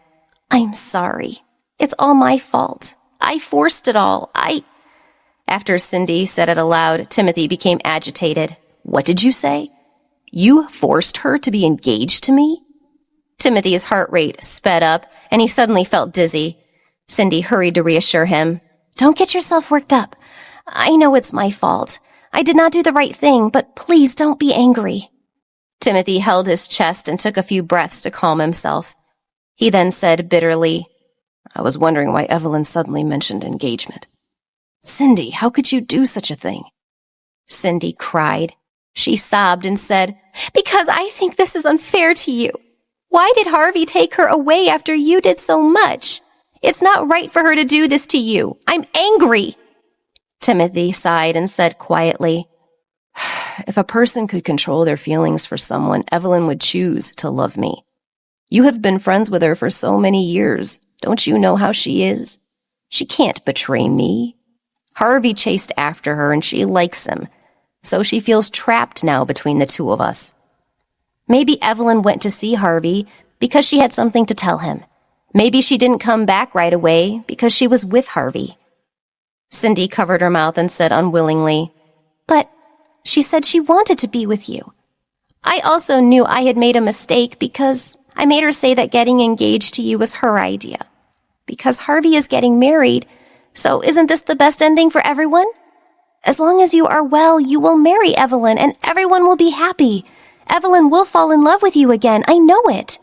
I'm sorry. It's all my fault. I forced it all. After Cindy said it aloud, Timothy became agitated. What did you say? You forced her to be engaged to me? Timothy's heart rate sped up, and he suddenly felt dizzy. Cindy hurried to reassure him. Don't get yourself worked up. I know it's my fault. I did not do the right thing, but please don't be angry. Timothy held his chest and took a few breaths to calm himself. He then said bitterly, I was wondering why Evelyn suddenly mentioned engagement. Cindy, how could you do such a thing? Cindy cried. She sobbed and said, Because I think this is unfair to you. Why did Harvey take her away after you did so much? It's not right for her to do this to you. I'm angry. Timothy sighed and said quietly, If a person could control their feelings for someone, Evelyn would choose to love me. You have been friends with her for so many years. Don't you know how she is? She can't betray me. Harvey chased after her and she likes him. So she feels trapped now between the two of us. Maybe Evelyn went to see Harvey because she had something to tell him. Maybe she didn't come back right away because she was with Harvey. Cindy covered her mouth and said unwillingly, But she said she wanted to be with you. I also knew I had made a mistake because I made her say that getting engaged to you was her idea. Because Harvey is getting married, so isn't this the best ending for everyone? As long as you are well, you will marry Evelyn and everyone will be happy. Evelyn will fall in love with you again. I know it.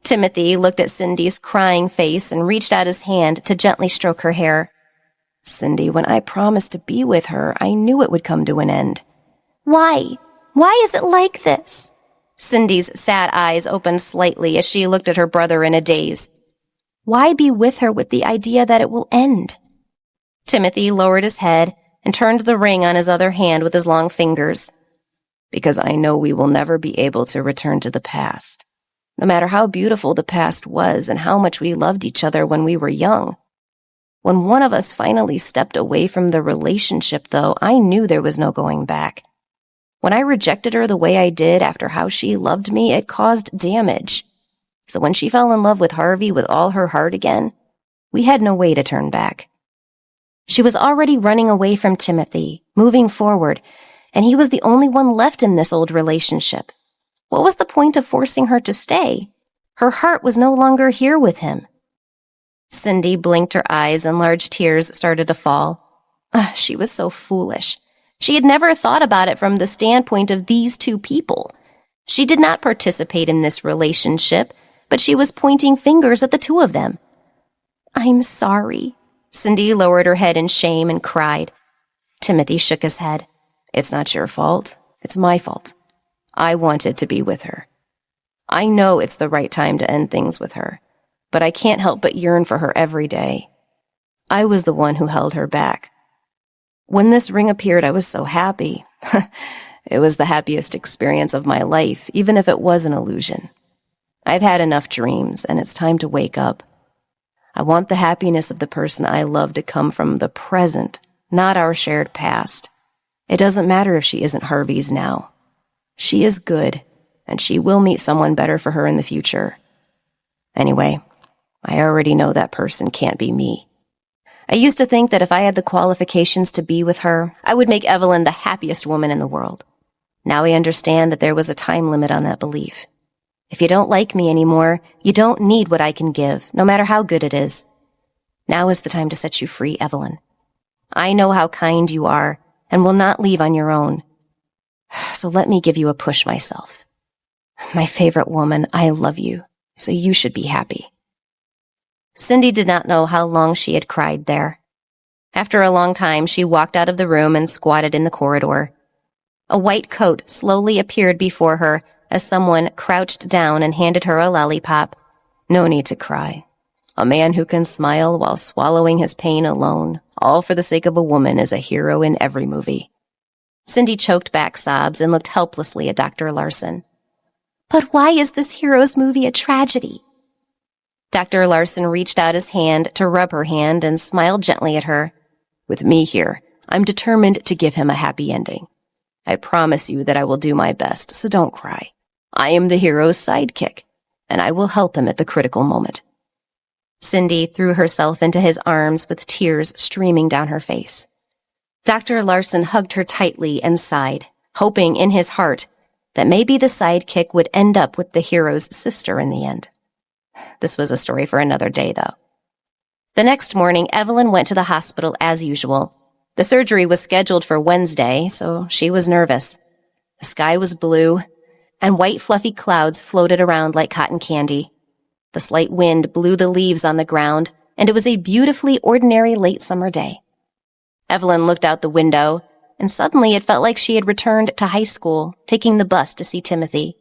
Timothy looked at Cindy's crying face and reached out his hand to gently stroke her hair. Cindy, when I promised to be with her, I knew it would come to an end. Why? Why is it like this? Cindy's sad eyes opened slightly as she looked at her brother in a daze. Why be with her with the idea that it will end? Timothy lowered his head and turned the ring on his other hand with his long fingers. "Because I know we will never be able to return to the past. No matter how beautiful the past was and how much we loved each other when we were young. When one of us finally stepped away from the relationship, though, I knew there was no going back. When I rejected her the way I did after how she loved me, it caused damage. So when she fell in love with Harvey with all her heart again, we had no way to turn back. She was already running away from Timothy, moving forward, and he was the only one left in this old relationship. What was the point of forcing her to stay? Her heart was no longer here with him." Cindy blinked her eyes and large tears started to fall. She was so foolish. She had never thought about it from the standpoint of these two people. She did not participate in this relationship, but she was pointing fingers at the two of them. "I'm sorry." Cindy lowered her head in shame and cried. Timothy shook his head. "It's not your fault. It's my fault. I wanted to be with her. I know it's the right time to end things with her, but I can't help but yearn for her every day. I was the one who held her back. When this ring appeared, I was so happy. It was the happiest experience of my life, even if it was an illusion. I've had enough dreams, and it's time to wake up. I want the happiness of the person I love to come from the present, not our shared past. It doesn't matter if she isn't Harvey's now. She is good, and she will meet someone better for her in the future. Anyway, I already know that person can't be me. I used to think that if I had the qualifications to be with her, I would make Evelyn the happiest woman in the world. Now I understand that there was a time limit on that belief. If you don't like me anymore, you don't need what I can give, no matter how good it is. Now is the time to set you free, Evelyn. I know how kind you are, and will not leave on your own. So let me give you a push myself. My favorite woman, I love you, so you should be happy." Cindy did not know how long she had cried there. After a long time, she walked out of the room and squatted in the corridor. A white coat slowly appeared before her as someone crouched down and handed her a lollipop. No need to cry. A man who can smile while swallowing his pain alone, all for the sake of a woman, is a hero in every movie. Cindy choked back sobs and looked helplessly at Dr. Larson. "But why is this hero's movie a tragedy?" Dr. Larson reached out his hand to rub her hand and smiled gently at her. "With me here, I'm determined to give him a happy ending. I promise you that I will do my best, so don't cry. I am the hero's sidekick, and I will help him at the critical moment." Cindy threw herself into his arms with tears streaming down her face. Dr. Larson hugged her tightly and sighed, hoping in his heart that maybe the sidekick would end up with the hero's sister in the end. This was a story for another day, though. The next morning, Evelyn went to the hospital as usual. The surgery was scheduled for Wednesday, so she was nervous. The sky was blue, and white fluffy clouds floated around like cotton candy. The slight wind blew the leaves on the ground, and it was a beautifully ordinary late summer day. Evelyn looked out the window, and suddenly it felt like she had returned to high school, taking the bus to see Timothy.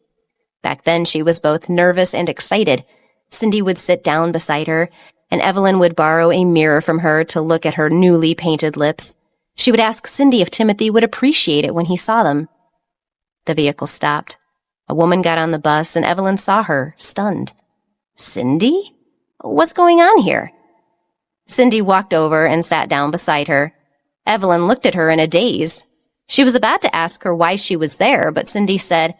Back then she was both nervous and excited. Cindy would sit down beside her, and Evelyn would borrow a mirror from her to look at her newly painted lips. She would ask Cindy if Timothy would appreciate it when he saw them. The vehicle stopped. A woman got on the bus, and Evelyn saw her, stunned. "Cindy? What's going on here?" Cindy walked over and sat down beside her. Evelyn looked at her in a daze. She was about to ask her why she was there, but Cindy said,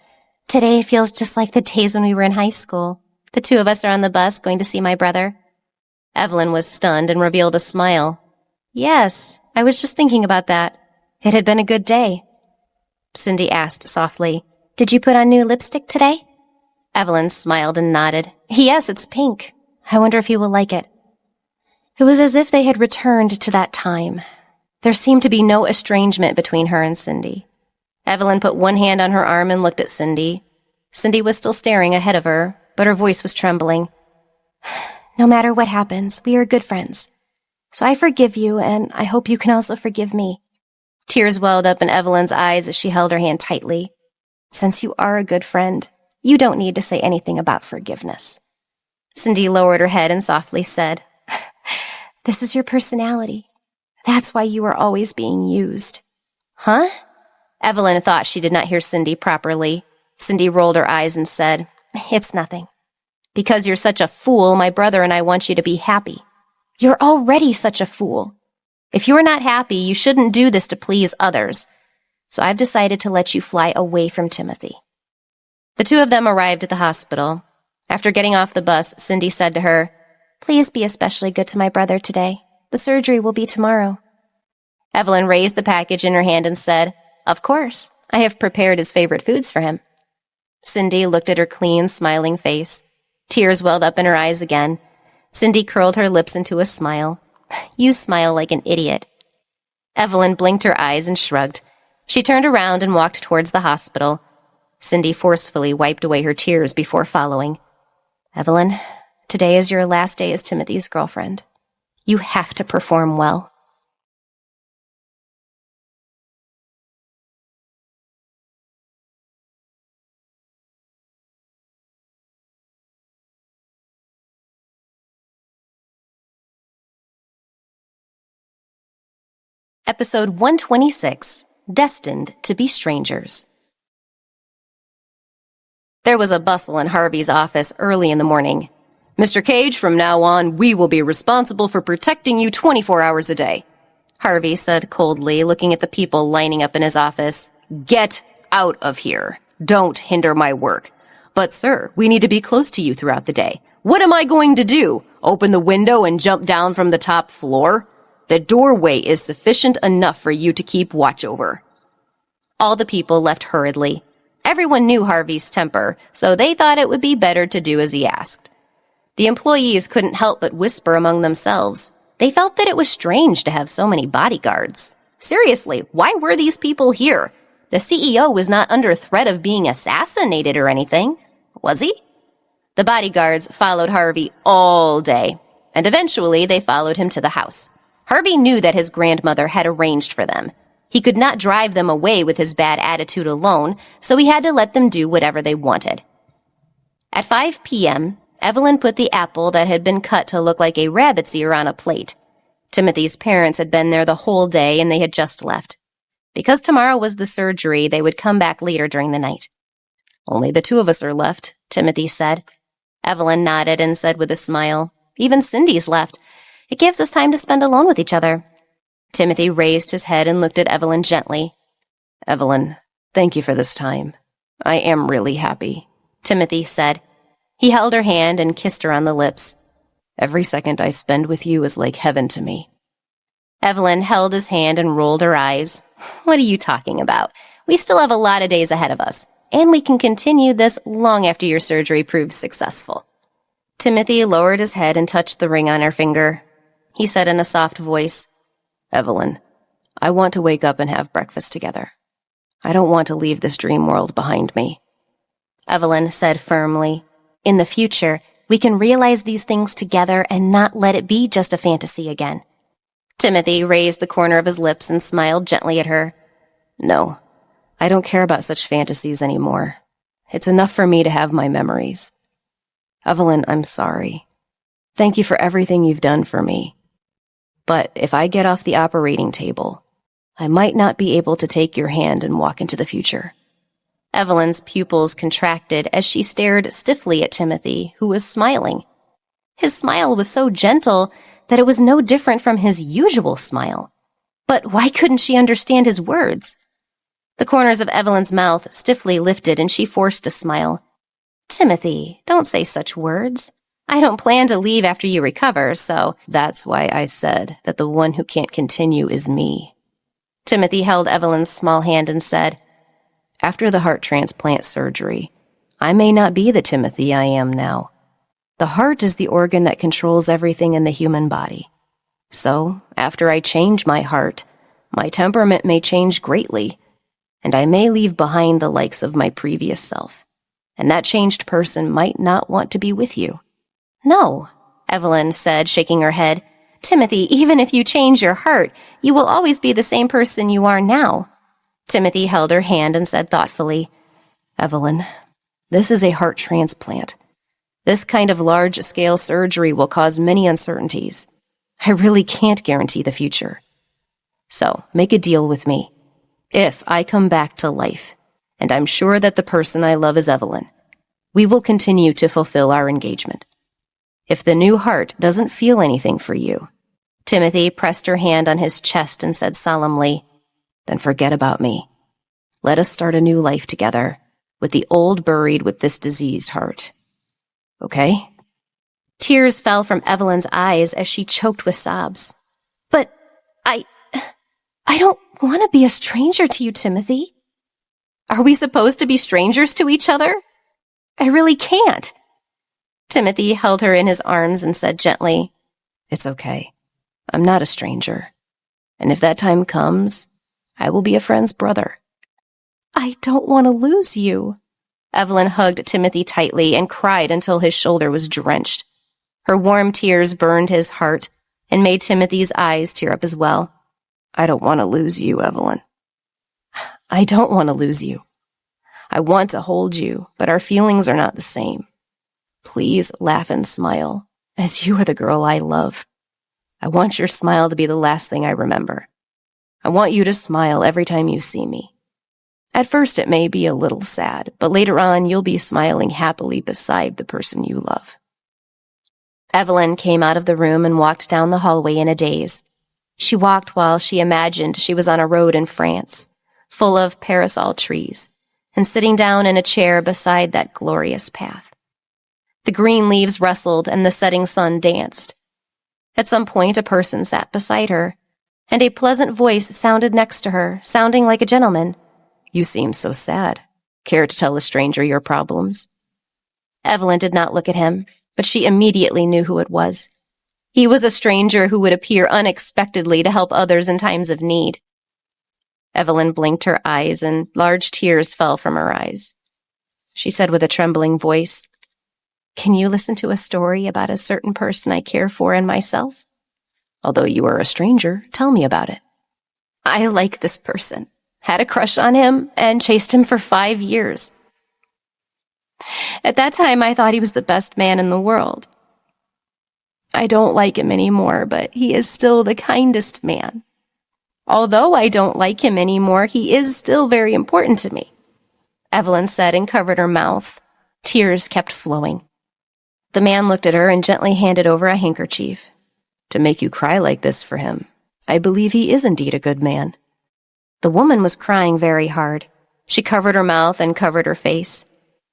"Today feels just like the days when we were in high school. The two of us are on the bus going to see my brother." Evelyn was stunned and revealed a smile. "Yes, I was just thinking about that. It had been a good day." Cindy asked softly, "Did you put on new lipstick today?" Evelyn smiled and nodded. "Yes, it's pink. I wonder if he will like it." It was as if they had returned to that time. There seemed to be no estrangement between her and Cindy. Evelyn put one hand on her arm and looked at Cindy. Cindy was still staring ahead of her, but her voice was trembling. "No matter what happens, we are good friends. So I forgive you, and I hope you can also forgive me." Tears welled up in Evelyn's eyes as she held her hand tightly. "Since you are a good friend, you don't need to say anything about forgiveness." Cindy lowered her head and softly said, "This is your personality. That's why you are always being used. Huh? Evelyn thought she did not hear Cindy properly. Cindy rolled her eyes and said, It's nothing. Because you're such a fool, my brother and I want you to be happy. You're already such a fool. If you are not happy, you shouldn't do this to please others. So I've decided to let you fly away from Timothy. The two of them arrived at the hospital. After getting off the bus, Cindy said to her, Please be especially good to my brother today. The surgery will be tomorrow. Evelyn raised the package in her hand and said, Of course, I have prepared his favorite foods for him. Cindy looked at her clean, smiling face. Tears welled up in her eyes again. Cindy curled her lips into a smile. You smile like an idiot. Evelyn blinked her eyes and shrugged. She turned around and walked towards the hospital. Cindy forcefully wiped away her tears before following. Evelyn, today is your last day as Timothy's girlfriend. You have to perform well. Episode 126, Destined to be Strangers. There was a bustle in Harvey's office early in the morning. Mr. Cage, from now on, we will be responsible for protecting you 24 hours a day. Harvey said coldly, looking at the people lining up in his office. Get out of here. Don't hinder my work. But, sir, we need to be close to you throughout the day. What am I going to do? Open the window and jump down from the top floor? The doorway is sufficient enough for you to keep watch over. All the people left hurriedly. Everyone knew Harvey's temper, so they thought it would be better to do as he asked. The employees couldn't help but whisper among themselves. They felt that it was strange to have so many bodyguards. Seriously, why were these people here? The CEO was not under threat of being assassinated or anything, was he? The bodyguards followed Harvey all day, and eventually they followed him to the house. Harvey knew that his grandmother had arranged for them. He could not drive them away with his bad attitude alone, so he had to let them do whatever they wanted. At 5 p.m., Evelyn put the apple that had been cut to look like a rabbit's ear on a plate. Timothy's parents had been there the whole day and they had just left. Because tomorrow was the surgery, they would come back later during the night. Only the two of us are left, Timothy said. Evelyn nodded and said with a smile, Even Cindy's left. It gives us time to spend alone with each other. Timothy raised his head and looked at Evelyn gently. Evelyn, thank you for this time. I am really happy, Timothy said. He held her hand and kissed her on the lips. Every second I spend with you is like heaven to me. Evelyn held his hand and rolled her eyes. What are you talking about? We still have a lot of days ahead of us, and we can continue this long after your surgery proves successful. Timothy lowered his head and touched the ring on her finger. He said in a soft voice, Evelyn, I want to wake up and have breakfast together. I don't want to leave this dream world behind me. Evelyn said firmly, In the future, we can realize these things together and not let it be just a fantasy again. Timothy raised the corner of his lips and smiled gently at her. No, I don't care about such fantasies anymore. It's enough for me to have my memories. Evelyn, I'm sorry. Thank you for everything you've done for me. But if I get off the operating table, I might not be able to take your hand and walk into the future. Evelyn's pupils contracted as she stared stiffly at Timothy, who was smiling. His smile was so gentle that it was no different from his usual smile. But why couldn't she understand his words? The corners of Evelyn's mouth stiffly lifted and she forced a smile. Timothy, don't say such words. I don't plan to leave after you recover, so that's why I said that the one who can't continue is me. Timothy held Evelyn's small hand and said, After the heart transplant surgery, I may not be the Timothy I am now. The heart is the organ that controls everything in the human body. So, after I change my heart, my temperament may change greatly, and I may leave behind the likes of my previous self. And that changed person might not want to be with you. No, Evelyn said, shaking her head. Timothy, even if you change your heart, you will always be the same person you are now. Timothy held her hand and said thoughtfully, Evelyn, this is a heart transplant. This kind of large-scale surgery will cause many uncertainties. I really can't guarantee the future. So, make a deal with me. If I come back to life, and I'm sure that the person I love is Evelyn, we will continue to fulfill our engagement. If the new heart doesn't feel anything for you," Timothy pressed her hand on his chest and said solemnly, "then forget about me. Let us start a new life together, with the old buried with this diseased heart. Okay?" Tears fell from Evelyn's eyes as she choked with sobs. "But I don't want to be a stranger to you, Timothy." "Are we supposed to be strangers to each other?" "I really can't." Timothy held her in his arms and said gently, "It's okay. I'm not a stranger. And if that time comes, I will be a friend's brother." "I don't want to lose you." Evelyn hugged Timothy tightly and cried until his shoulder was drenched. Her warm tears burned his heart and made Timothy's eyes tear up as well. "I don't want to lose you, Evelyn. I don't want to lose you. I want to hold you, but our feelings are not the same. Please laugh and smile, as you are the girl I love. I want your smile to be the last thing I remember. I want you to smile every time you see me. At first it may be a little sad, but later on you'll be smiling happily beside the person you love." Evelyn came out of the room and walked down the hallway in a daze. She walked while she imagined she was on a road in France, full of parasol trees, and sitting down in a chair beside that glorious path. The green leaves rustled and the setting sun danced. At some point, a person sat beside her, and a pleasant voice sounded next to her, sounding like a gentleman. "You seem so sad. Care to tell a stranger your problems?" Evelyn did not look at him, but she immediately knew who it was. He was a stranger who would appear unexpectedly to help others in times of need. Evelyn blinked her eyes, and large tears fell from her eyes. She said with a trembling voice, "Can you listen to a story about a certain person I care for and myself?" "Although you are a stranger, tell me about it." "I like this person, had a crush on him, and chased him for 5 years. At that time, I thought he was the best man in the world. I don't like him anymore, but he is still the kindest man. Although I don't like him anymore, he is still very important to me," Evelyn said and covered her mouth. Tears kept flowing. The man looked at her and gently handed over a handkerchief. "To make you cry like this for him, I believe he is indeed a good man." The woman was crying very hard. She covered her mouth and covered her face.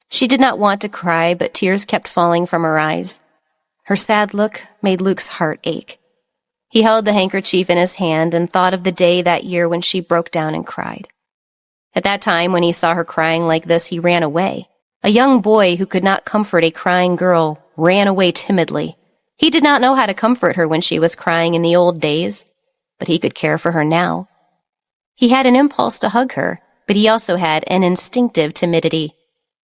She did not want to cry, but tears kept falling from her eyes. Her sad look made Luke's heart ache. He held the handkerchief in his hand and thought of the day that year when she broke down and cried. At that time, when he saw her crying like this, he ran away. A young boy who could not comfort a crying girl ran away timidly. He did not know how to comfort her when she was crying in the old days, but he could care for her now. He had an impulse to hug her, but he also had an instinctive timidity.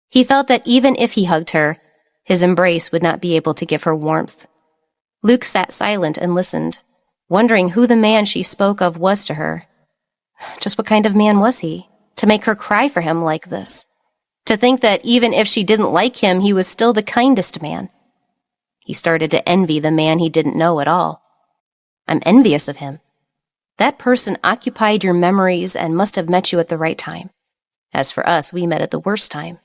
He felt that even if he hugged her, his embrace would not be able to give her warmth. Luke sat silent and listened, wondering who the man she spoke of was to her. Just what kind of man was he, to make her cry for him like this? To think that even if she didn't like him, he was still the kindest man. He started to envy the man he didn't know at all. "I'm envious of him. That person occupied your memories and must have met you at the right time. As for us, we met at the worst time.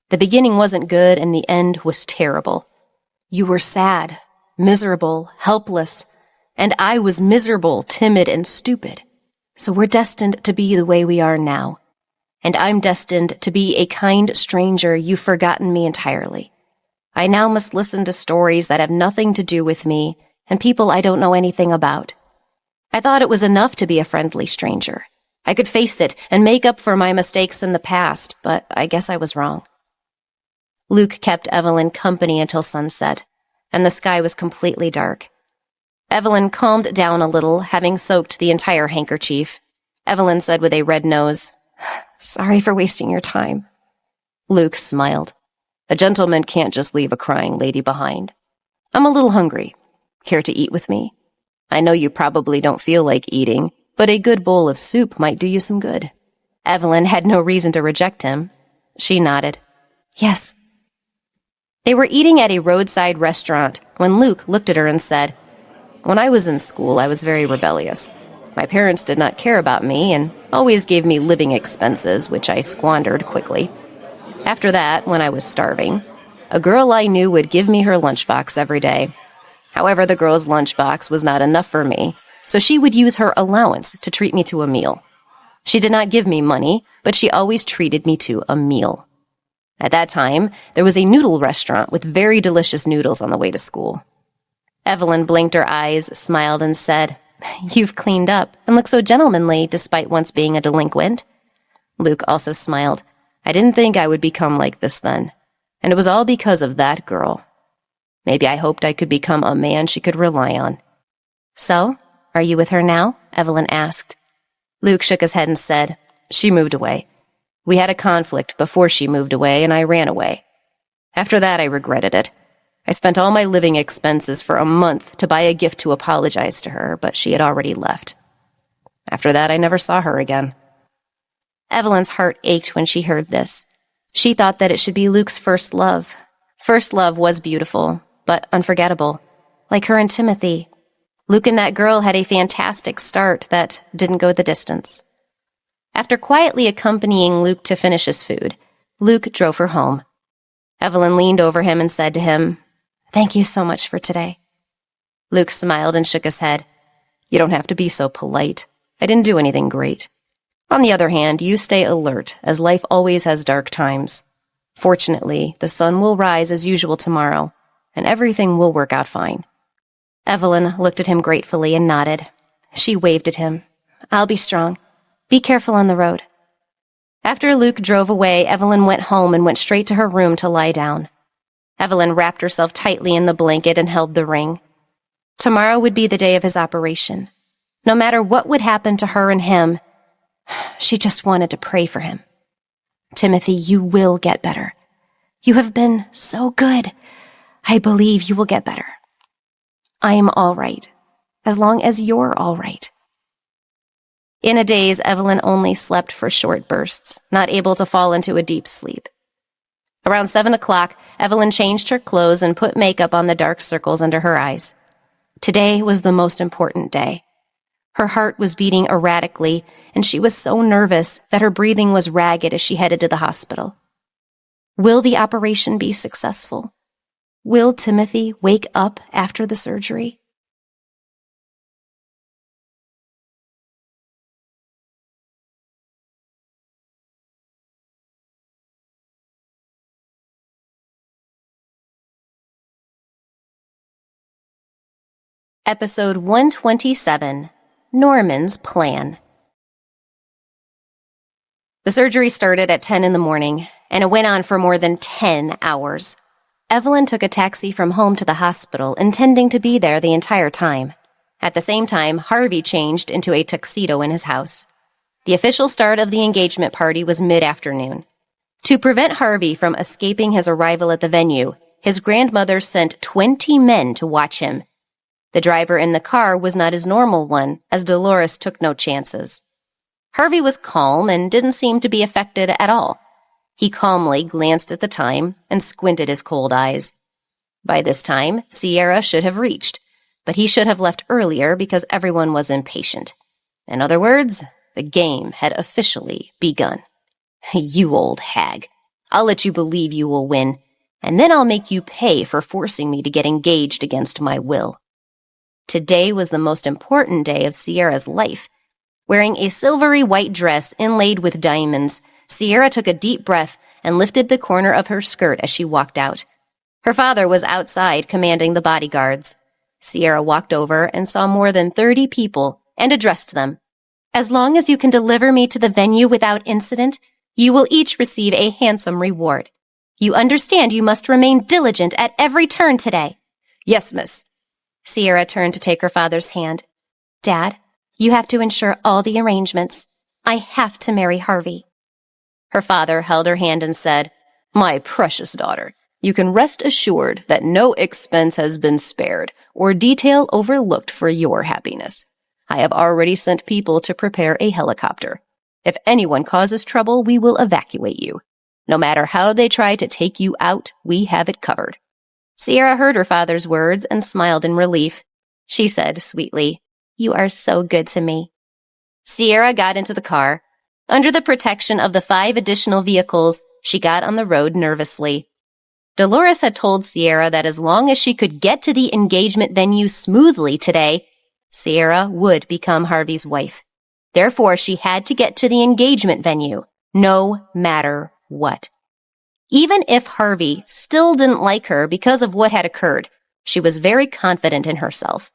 The beginning wasn't good and the end was terrible. You were sad, miserable, helpless, and I was miserable, timid, and stupid. So we're destined to be the way we are now. And I'm destined to be a kind stranger you've forgotten me entirely. I now must listen to stories that have nothing to do with me and people I don't know anything about. I thought it was enough to be a friendly stranger. I could face it and make up for my mistakes in the past, but I guess I was wrong." Luke kept Evelyn company until sunset, and the sky was completely dark. Evelyn calmed down a little, having soaked the entire handkerchief. Evelyn said with a red nose, "Sorry for wasting your time." Luke smiled. "A gentleman can't just leave a crying lady behind. I'm a little hungry. Care to eat with me? I know you probably don't feel like eating, but a good bowl of soup might do you some good." Evelyn had no reason to reject him. She nodded. "Yes." They were eating at a roadside restaurant when Luke looked at her and said, "When I was in school, I was very rebellious. My parents did not care about me and always gave me living expenses, which I squandered quickly. After that, when I was starving, a girl I knew would give me her lunchbox every day. However, the girl's lunchbox was not enough for me, so she would use her allowance to treat me to a meal. She did not give me money, but she always treated me to a meal. At that time, there was a noodle restaurant with very delicious noodles on the way to school. Evelyn blinked her eyes, smiled, and said, "You've cleaned up and look so gentlemanly despite once being a delinquent." Luke also smiled. "I didn't think I would become like this then, and it was all because of that girl. Maybe I hoped I could become a man she could rely on." "So, are you with her now?" Evelyn asked. Luke shook his head and said, "She moved away. We had a conflict before she moved away, and I ran away. After that, I regretted it. I spent all my living expenses for a month to buy a gift to apologize to her, but she had already left. After that, I never saw her again." Evelyn's heart ached when she heard this. She thought that it should be Luke's first love. First love was beautiful, but unforgettable. Like her and Timothy. Luke and that girl had a fantastic start that didn't go the distance. After quietly accompanying Luke to finish his food, Luke drove her home. Evelyn leaned over him and said to him, "Thank you so much for today." Luke smiled and shook his head. "You don't have to be so polite. I didn't do anything great. On the other hand, you stay alert, as life always has dark times. Fortunately, the sun will rise as usual tomorrow, and everything will work out fine." Evelyn looked at him gratefully and nodded. She waved at him. "I'll be strong. Be careful on the road." After Luke drove away, Evelyn went home and went straight to her room to lie down. Evelyn wrapped herself tightly in the blanket and held the ring. Tomorrow would be the day of his operation. No matter what would happen to her and him, she just wanted to pray for him. "Timothy, you will get better. You have been so good. I believe you will get better. I am all right, as long as you're all right." In a daze, Evelyn only slept for short bursts, not able to fall into a deep sleep. Around 7 o'clock, Evelyn changed her clothes and put makeup on the dark circles under her eyes. Today was the most important day. Her heart was beating erratically, and she was so nervous that her breathing was ragged as she headed to the hospital. Will the operation be successful? Will Timothy wake up after the surgery? Episode 127, Norman's Plan. The surgery started at 10 in the morning, and it went on for more than 10 hours. Evelyn took a taxi from home to the hospital, intending to be there the entire time. At the same time, Harvey changed into a tuxedo in his house. The official start of the engagement party was mid-afternoon. To prevent Harvey from escaping his arrival at the venue, his grandmother sent 20 men to watch him. The driver in the car was not his normal one, as Dolores took no chances. Harvey was calm and didn't seem to be affected at all. He calmly glanced at the time and squinted his cold eyes. By this time, Sierra should have reached, but he should have left earlier because everyone was impatient. In other words, the game had officially begun. "You old hag. I'll let you believe you will win, and then I'll make you pay for forcing me to get engaged against my will." Today was the most important day of Sierra's life. Wearing a silvery white dress inlaid with diamonds, Sierra took a deep breath and lifted the corner of her skirt as she walked out. Her father was outside commanding the bodyguards. Sierra walked over and saw more than 30 people and addressed them. "As long as you can deliver me to the venue without incident, you will each receive a handsome reward. You understand you must remain diligent at every turn today." "Yes, miss." Sierra turned to take her father's hand. "Dad, you have to ensure all the arrangements. I have to marry Harvey." Her father held her hand and said, "My precious daughter, you can rest assured that no expense has been spared or detail overlooked for your happiness. I have already sent people to prepare a helicopter. If anyone causes trouble, we will evacuate you. No matter how they try to take you out, we have it covered." Sierra heard her father's words and smiled in relief. She said sweetly, "You are so good to me. Sierra got into the car. Under the protection of the 5 additional vehicles, she got on the road nervously. Dolores had told Sierra that as long as she could get to the engagement venue smoothly today, Sierra would become Harvey's wife. Therefore, she had to get to the engagement venue, no matter what. Even if Harvey still didn't like her because of what had occurred, she was very confident in herself.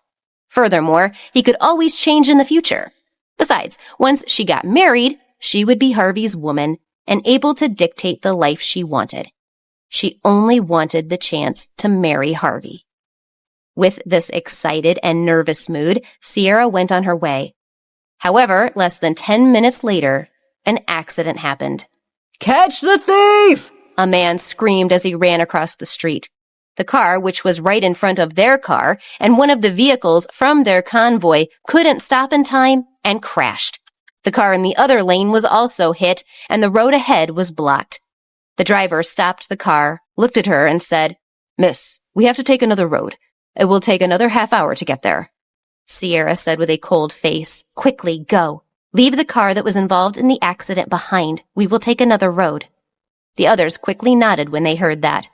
Furthermore, he could always change in the future. Besides, once she got married, she would be Harvey's woman and able to dictate the life she wanted. She only wanted the chance to marry Harvey. With this excited and nervous mood, Sierra went on her way. However, less than 10 minutes later, an accident happened. "Catch the thief!" A man screamed as he ran across the street. The car, which was right in front of their car, and one of the vehicles from their convoy couldn't stop in time and crashed. The car in the other lane was also hit, and the road ahead was blocked. The driver stopped the car, looked at her, and said, "Miss, we have to take another road. It will take another half-hour to get there." Sierra said with a cold face, "Quickly, go. Leave the car that was involved in the accident behind. We will take another road." The others quickly nodded when they heard that.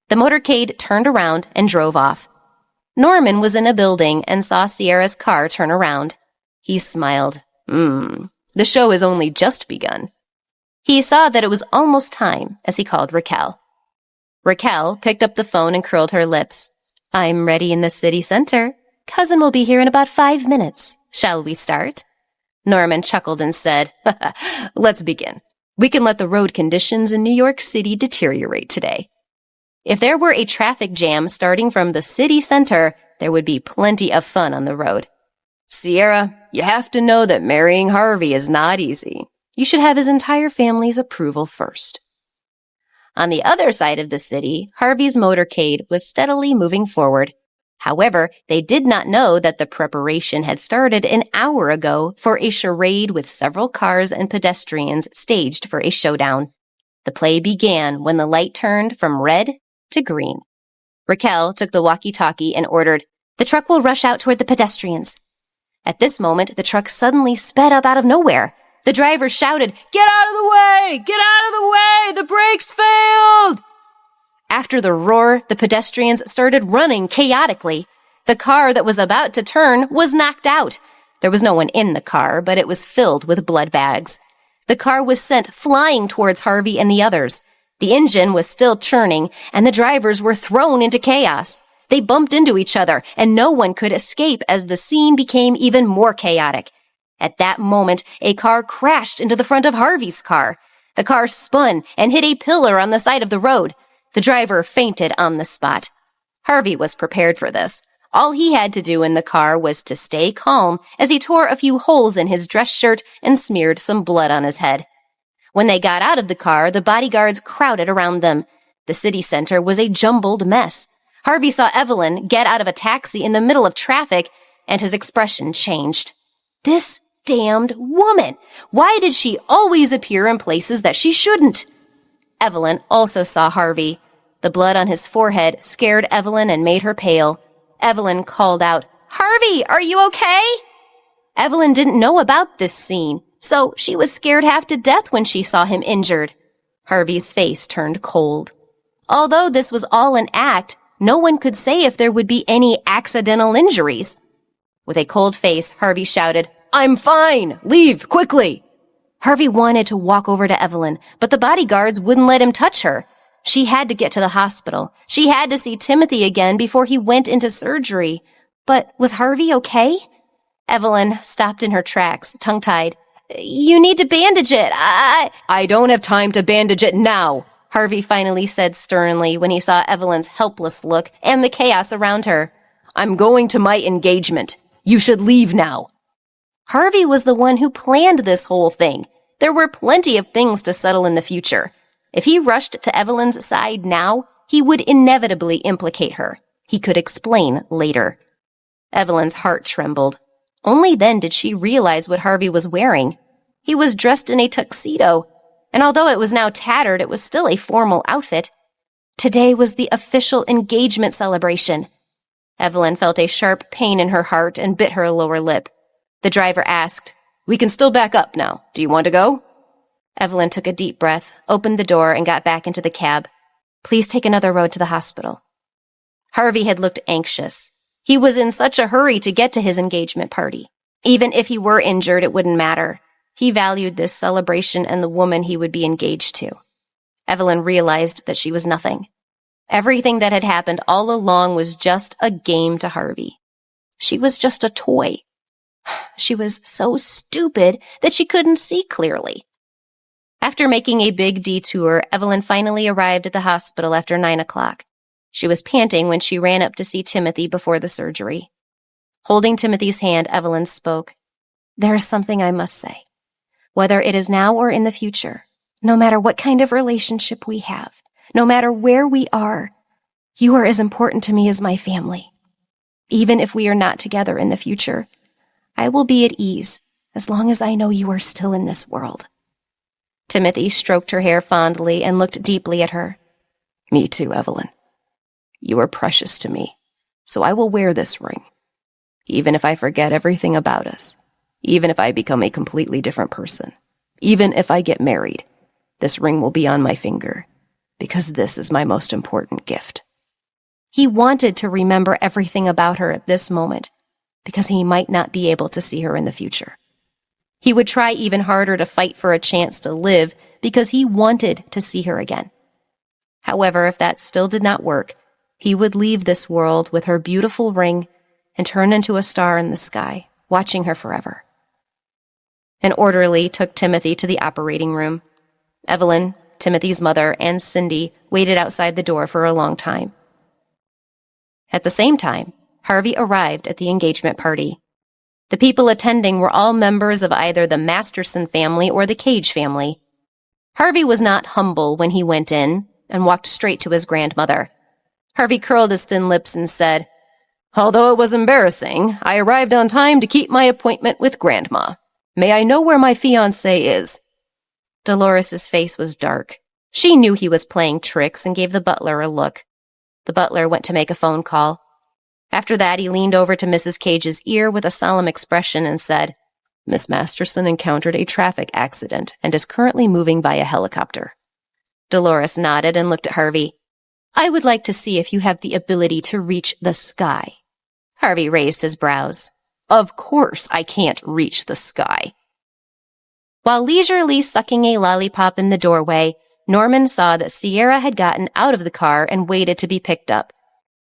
The motorcade turned around and drove off. Norman was in a building and saw Sierra's car turn around. He smiled. The show has only just begun. He saw that it was almost time as he called Raquel. Raquel picked up the phone and curled her lips. "I'm ready in the city center. Cousin will be here in about 5 minutes. Shall we start?" Norman chuckled and said, "Let's begin. We can let the road conditions in New York City deteriorate today." If there were a traffic jam starting from the city center, there would be plenty of fun on the road. "Sierra, you have to know that marrying Harvey is not easy. You should have his entire family's approval first." On the other side of the city, Harvey's motorcade was steadily moving forward. However, they did not know that the preparation had started an hour ago for a charade with several cars and pedestrians staged for a showdown. The play began when the light turned from red to green. Raquel took the walkie-talkie and ordered, "The truck will rush out toward the pedestrians." At this moment, the truck suddenly sped up out of nowhere. The driver shouted, "Get out of the way! Get out of the way! The brakes failed!" After the roar, the pedestrians started running chaotically. The car that was about to turn was knocked out. There was no one in the car, but it was filled with blood bags. The car was sent flying towards Harvey and the others. The engine was still churning, and the drivers were thrown into chaos. They bumped into each other, and no one could escape as the scene became even more chaotic. At that moment, a car crashed into the front of Harvey's car. The car spun and hit a pillar on the side of the road. The driver fainted on the spot. Harvey was prepared for this. All he had to do in the car was to stay calm as he tore a few holes in his dress shirt and smeared some blood on his head. When they got out of the car, the bodyguards crowded around them. The city center was a jumbled mess. Harvey saw Evelyn get out of a taxi in the middle of traffic, and his expression changed. This damned woman! Why did she always appear in places that she shouldn't? Evelyn also saw Harvey. The blood on his forehead scared Evelyn and made her pale. Evelyn called out, "Harvey, are you okay?" Evelyn didn't know about this scene, so she was scared half to death when she saw him injured. Harvey's face turned cold. Although this was all an act, no one could say if there would be any accidental injuries. With a cold face, Harvey shouted, "I'm fine! Leave, quickly!" Harvey wanted to walk over to Evelyn, but the bodyguards wouldn't let him touch her. She had to get to the hospital. She had to see Timothy again before he went into surgery. But was Harvey okay? Evelyn stopped in her tracks, tongue-tied. "You need to bandage it. I don't have time to bandage it now," Harvey finally said sternly when he saw Evelyn's helpless look and the chaos around her. "I'm going to my engagement. You should leave now." Harvey was the one who planned this whole thing. There were plenty of things to settle in the future. If he rushed to Evelyn's side now, he would inevitably implicate her. He could explain later. Evelyn's heart trembled. Only then did she realize what Harvey was wearing. He was dressed in a tuxedo, and although it was now tattered, it was still a formal outfit. Today was the official engagement celebration. Evelyn felt a sharp pain in her heart and bit her lower lip. The driver asked, We can still back up now. Do you want to go?" Evelyn took a deep breath, opened the door, and got back into the cab. "Please take another road to the hospital." Harvey had looked anxious. He was in such a hurry to get to his engagement party. Even if he were injured, it wouldn't matter. He valued this celebration and the woman he would be engaged to. Evelyn realized that she was nothing. Everything that had happened all along was just a game to Harvey. She was just a toy. She was so stupid that she couldn't see clearly. After making a big detour, Evelyn finally arrived at the hospital after 9 o'clock. She was panting when she ran up to see Timothy before the surgery. Holding Timothy's hand, Evelyn spoke. "There is something I must say. Whether it is now or in the future, no matter what kind of relationship we have, no matter where we are, you are as important to me as my family. Even if we are not together in the future, I will be at ease as long as I know you are still in this world." Timothy stroked her hair fondly and looked deeply at her. "Me too, Evelyn. You are precious to me, so I will wear this ring. Even if I forget everything about us, even if I become a completely different person, even if I get married, this ring will be on my finger, because this is my most important gift." He wanted to remember everything about her at this moment, because he might not be able to see her in the future. He would try even harder to fight for a chance to live, because he wanted to see her again. However, if that still did not work, he would leave this world with her beautiful ring and turn into a star in the sky, watching her forever. An orderly took Timothy to the operating room. Evelyn, Timothy's mother, and Cindy waited outside the door for a long time. At the same time, Harvey arrived at the engagement party. The people attending were all members of either the Masterson family or the Cage family. Harvey was not humble when he went in and walked straight to his grandmother. Harvey curled his thin lips and said, "Although it was embarrassing, I arrived on time to keep my appointment with Grandma. May I know where my fiancé is?" Dolores's face was dark. She knew he was playing tricks and gave the butler a look. The butler went to make a phone call. After that, he leaned over to Mrs. Cage's ear with a solemn expression and said, "Miss Masterson encountered a traffic accident and is currently moving via helicopter." Dolores nodded and looked at Harvey. "I would like to see if you have the ability to reach the sky." Harvey raised his brows. "Of course I can't reach the sky." While leisurely sucking a lollipop in the doorway, Norman saw that Sierra had gotten out of the car and waited to be picked up.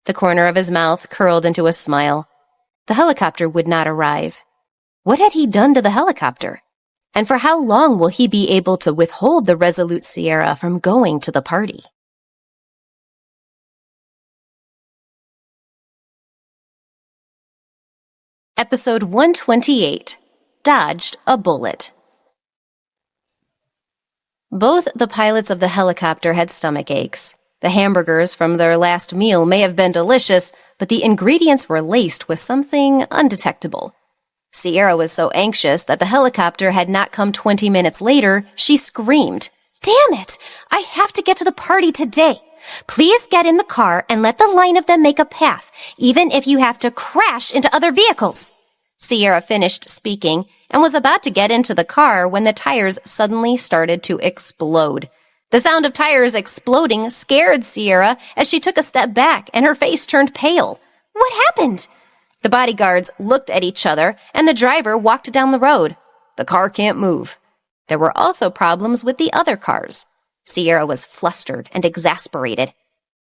The corner of his mouth curled into a smile. The helicopter would not arrive. What had he done to the helicopter? And for how long will he be able to withhold the resolute Sierra from going to the party? Episode 128, Dodged a Bullet. Both the pilots of the helicopter had stomach aches. The hamburgers from their last meal may have been delicious, but the ingredients were laced with something undetectable. Sierra was so anxious that the helicopter had not come 20 minutes later, she screamed, "Damn it! I have to get to the party today! Please get in the car and let the line of them make a path, even if you have to crash into other vehicles." Sierra finished speaking and was about to get into the car when the tires suddenly started to explode. The sound of tires exploding scared Sierra as she took a step back and her face turned pale. "What happened?" The bodyguards looked at each other and the driver walked down the road. "The car can't move." There were also problems with the other cars. Sierra was flustered and exasperated.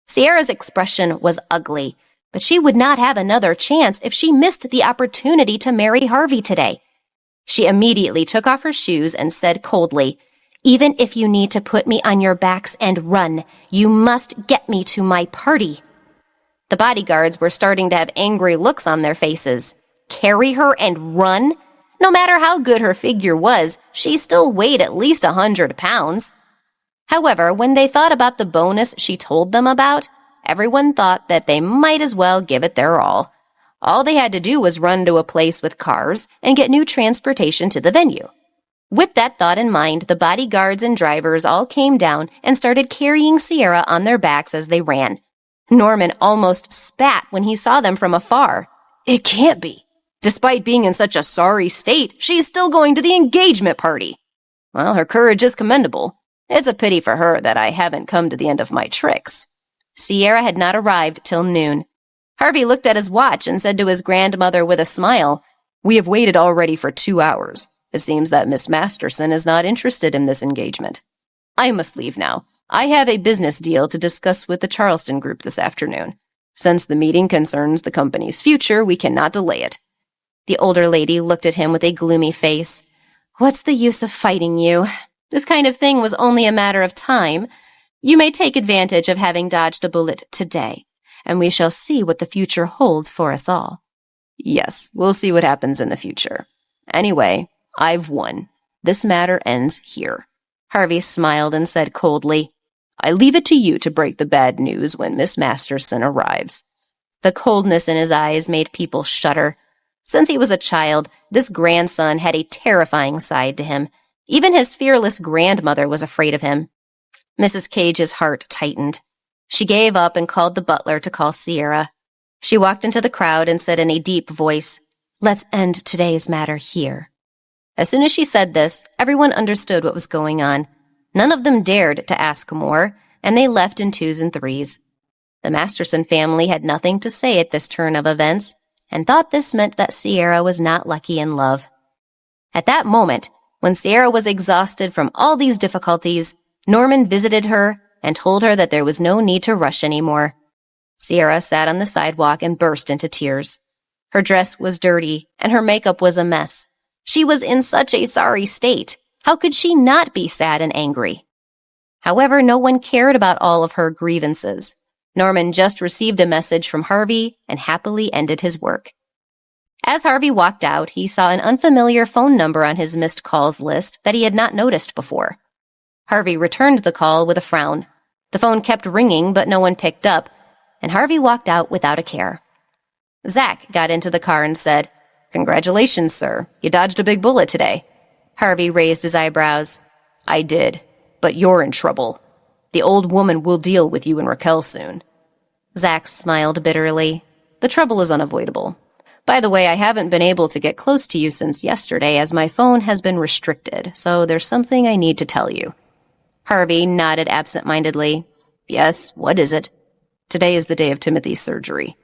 Sierra's expression was ugly, but she would not have another chance if she missed the opportunity to marry Harvey today. She immediately took off her shoes and said coldly, "Even if you need to put me on your backs and run, you must get me to my party." The bodyguards were starting to have angry looks on their faces. Carry her and run? No matter how good her figure was, she still weighed at least 100 pounds. However, when they thought about the bonus she told them about, everyone thought that they might as well give it their all. All they had to do was run to a place with cars and get new transportation to the venue. With that thought in mind, the bodyguards and drivers all came down and started carrying Sierra on their backs as they ran. Norman almost spat when he saw them from afar. "It can't be. Despite being in such a sorry state, she's still going to the engagement party. Well, her courage is commendable. It's a pity for her that I haven't come to the end of my tricks." Sierra had not arrived till noon. Harvey looked at his watch and said to his grandmother with a smile, "We have waited already for 2 hours. It seems that Miss Masterson is not interested in this engagement. I must leave now. I have a business deal to discuss with the Charleston group this afternoon. Since the meeting concerns the company's future, we cannot delay it." The older lady looked at him with a gloomy face. "What's the use of fighting you? This kind of thing was only a matter of time. You may take advantage of having dodged a bullet today, and we shall see what the future holds for us all." "Yes, we'll see what happens in the future. Anyway, I've won. This matter ends here." Harvey smiled and said coldly, "I leave it to you to break the bad news when Miss Masterson arrives." The coldness in his eyes made people shudder. Since he was a child, this grandson had a terrifying side to him. Even his fearless grandmother was afraid of him. Mrs. Cage's heart tightened. She gave up and called the butler to call Sierra. She walked into the crowd and said in a deep voice, "Let's end today's matter here." As soon as she said this, everyone understood what was going on. None of them dared to ask more, and they left in 2s and 3s. The Masterson family had nothing to say at this turn of events, and thought this meant that Sierra was not lucky in love. At that moment, when Sierra was exhausted from all these difficulties, Norman visited her and told her that there was no need to rush anymore. Sierra sat on the sidewalk and burst into tears. Her dress was dirty, and her makeup was a mess. She was in such a sorry state. How could she not be sad and angry? However, no one cared about all of her grievances. Norman just received a message from Harvey and happily ended his work. As Harvey walked out, he saw an unfamiliar phone number on his missed calls list that he had not noticed before. Harvey returned the call with a frown. The phone kept ringing, but no one picked up, and Harvey walked out without a care. Zach got into the car and said, "Congratulations, sir. You dodged a big bullet today." Harvey raised his eyebrows. "I did, but you're in trouble. The old woman will deal with you and Raquel soon." Zach smiled bitterly. "The trouble is unavoidable. By the way, I haven't been able to get close to you since yesterday as my phone has been restricted, so there's something I need to tell you." Harvey nodded absent-mindedly. "Yes, what is it?" "Today is the day of Timothy's surgery."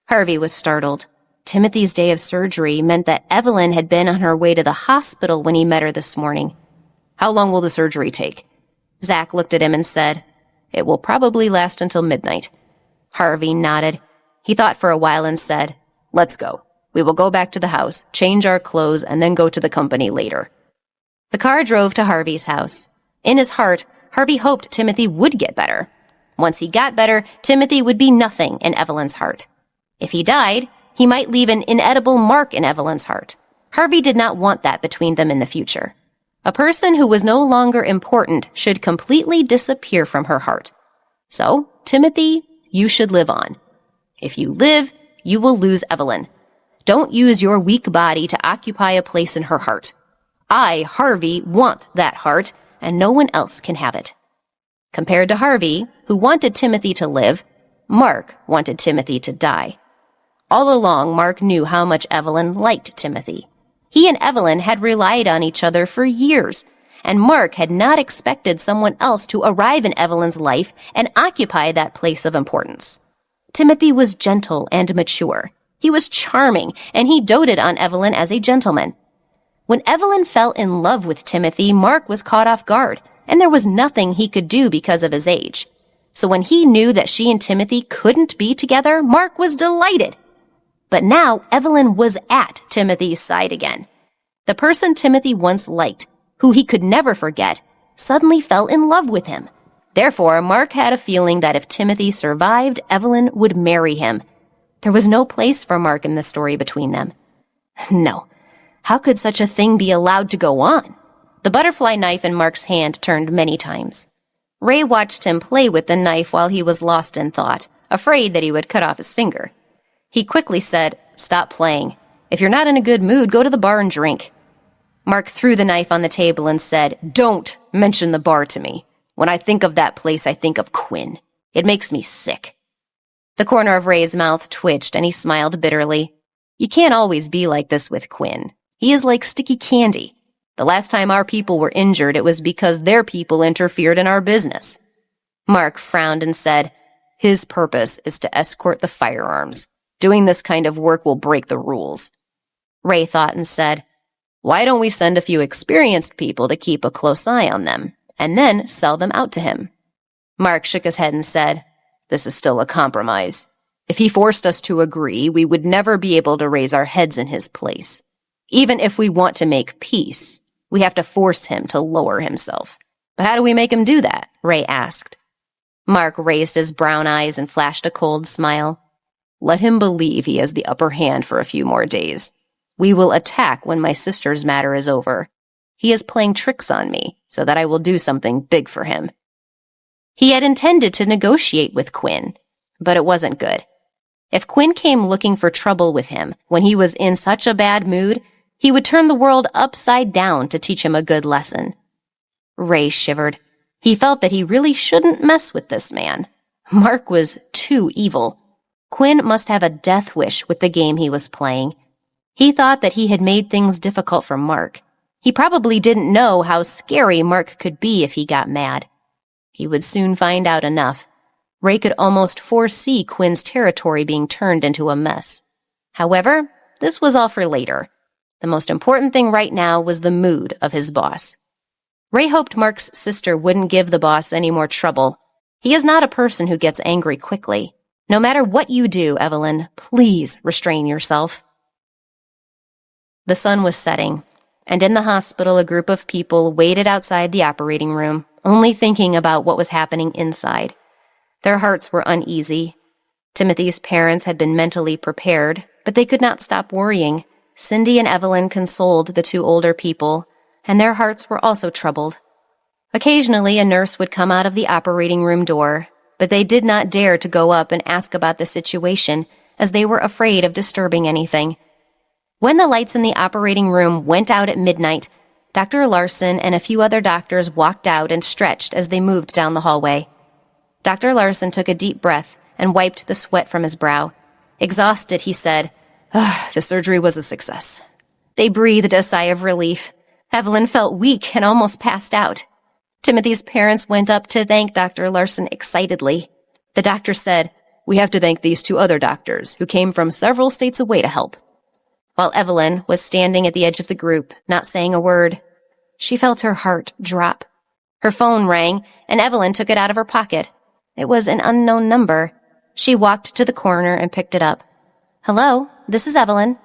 Harvey was startled. Timothy's day of surgery meant that Evelyn had been on her way to the hospital when he met her this morning. "How long will the surgery take?" Zach looked at him and said, "It will probably last until midnight." Harvey nodded. He thought for a while and said, "Let's go. We will go back to the house, change our clothes, and then go to the company later." The car drove to Harvey's house. In his heart, Harvey hoped Timothy would get better. Once he got better, Timothy would be nothing in Evelyn's heart. If he died, he might leave an inedible mark in Evelyn's heart. Harvey did not want that between them in the future. A person who was no longer important should completely disappear from her heart. So, Timothy, you should live on. If you live, you will lose Evelyn. Don't use your weak body to occupy a place in her heart. I, Harvey, want that heart, and no one else can have it. Compared to Harvey, who wanted Timothy to live, Mark wanted Timothy to die. All along, Mark knew how much Evelyn liked Timothy. He and Evelyn had relied on each other for years, and Mark had not expected someone else to arrive in Evelyn's life and occupy that place of importance. Timothy was gentle and mature. He was charming, and he doted on Evelyn as a gentleman. When Evelyn fell in love with Timothy, Mark was caught off guard, and there was nothing he could do because of his age. So when he knew that she and Timothy couldn't be together, Mark was delighted. But now Evelyn was at Timothy's side again. The person Timothy once liked, who he could never forget, suddenly fell in love with him. Therefore, Mark had a feeling that if Timothy survived, Evelyn would marry him. There was no place for Mark in the story between them. No. How could such a thing be allowed to go on? The butterfly knife in Mark's hand turned many times. Ray watched him play with the knife while he was lost in thought, afraid that he would cut off his finger. He quickly said, "Stop playing. If you're not in a good mood, go to the bar and drink." Mark threw the knife on the table and said, "Don't mention the bar to me. When I think of that place, I think of Quinn. It makes me sick." The corner of Ray's mouth twitched and he smiled bitterly. You can't always be like this with Quinn. He is like sticky candy. The last time our people were injured, it was because their people interfered in our business. Mark frowned and said, "His purpose is to escort the firearms. Doing this kind of work will break the rules." Ray thought and said, "Why don't we send a few experienced people to keep a close eye on them, and then sell them out to him?" Mark shook his head and said, "This is still a compromise. If he forced us to agree, we would never be able to raise our heads in his place. Even if we want to make peace, we have to force him to lower himself." "But how do we make him do that?" Ray asked. Mark raised his brown eyes and flashed a cold smile. "Let him believe he has the upper hand for a few more days. We will attack when my sister's matter is over. He is playing tricks on me so that I will do something big for him." He had intended to negotiate with Quinn, but it wasn't good. If Quinn came looking for trouble with him when he was in such a bad mood, he would turn the world upside down to teach him a good lesson. Ray shivered. He felt that he really shouldn't mess with this man. Mark was too evil. Quinn must have a death wish with the game he was playing. He thought that he had made things difficult for Mark. He probably didn't know how scary Mark could be if he got mad. He would soon find out enough. Ray could almost foresee Quinn's territory being turned into a mess. However, this was all for later. The most important thing right now was the mood of his boss. Ray hoped Mark's sister wouldn't give the boss any more trouble. He is not a person who gets angry quickly. No matter what you do, Evelyn, please restrain yourself. The sun was setting, and in the hospital a group of people waited outside the operating room, only thinking about what was happening inside. Their hearts were uneasy. Timothy's parents had been mentally prepared, but they could not stop worrying. Cindy and Evelyn consoled the two older people, and their hearts were also troubled. Occasionally, a nurse would come out of the operating room door, but they did not dare to go up and ask about the situation, as they were afraid of disturbing anything. When the lights in the operating room went out at midnight, Dr. Larson and a few other doctors walked out and stretched as they moved down the hallway. Dr. Larson took a deep breath and wiped the sweat from his brow. Exhausted, he said, "The surgery was a success." They breathed a sigh of relief. Evelyn felt weak and almost passed out. Timothy's parents went up to thank Dr. Larson excitedly. The doctor said, "We have to thank these two other doctors who came from several states away to help." While Evelyn was standing at the edge of the group, not saying a word, she felt her heart drop. Her phone rang, and Evelyn took it out of her pocket. It was an unknown number. She walked to the corner and picked it up. "Hello, this is Evelyn."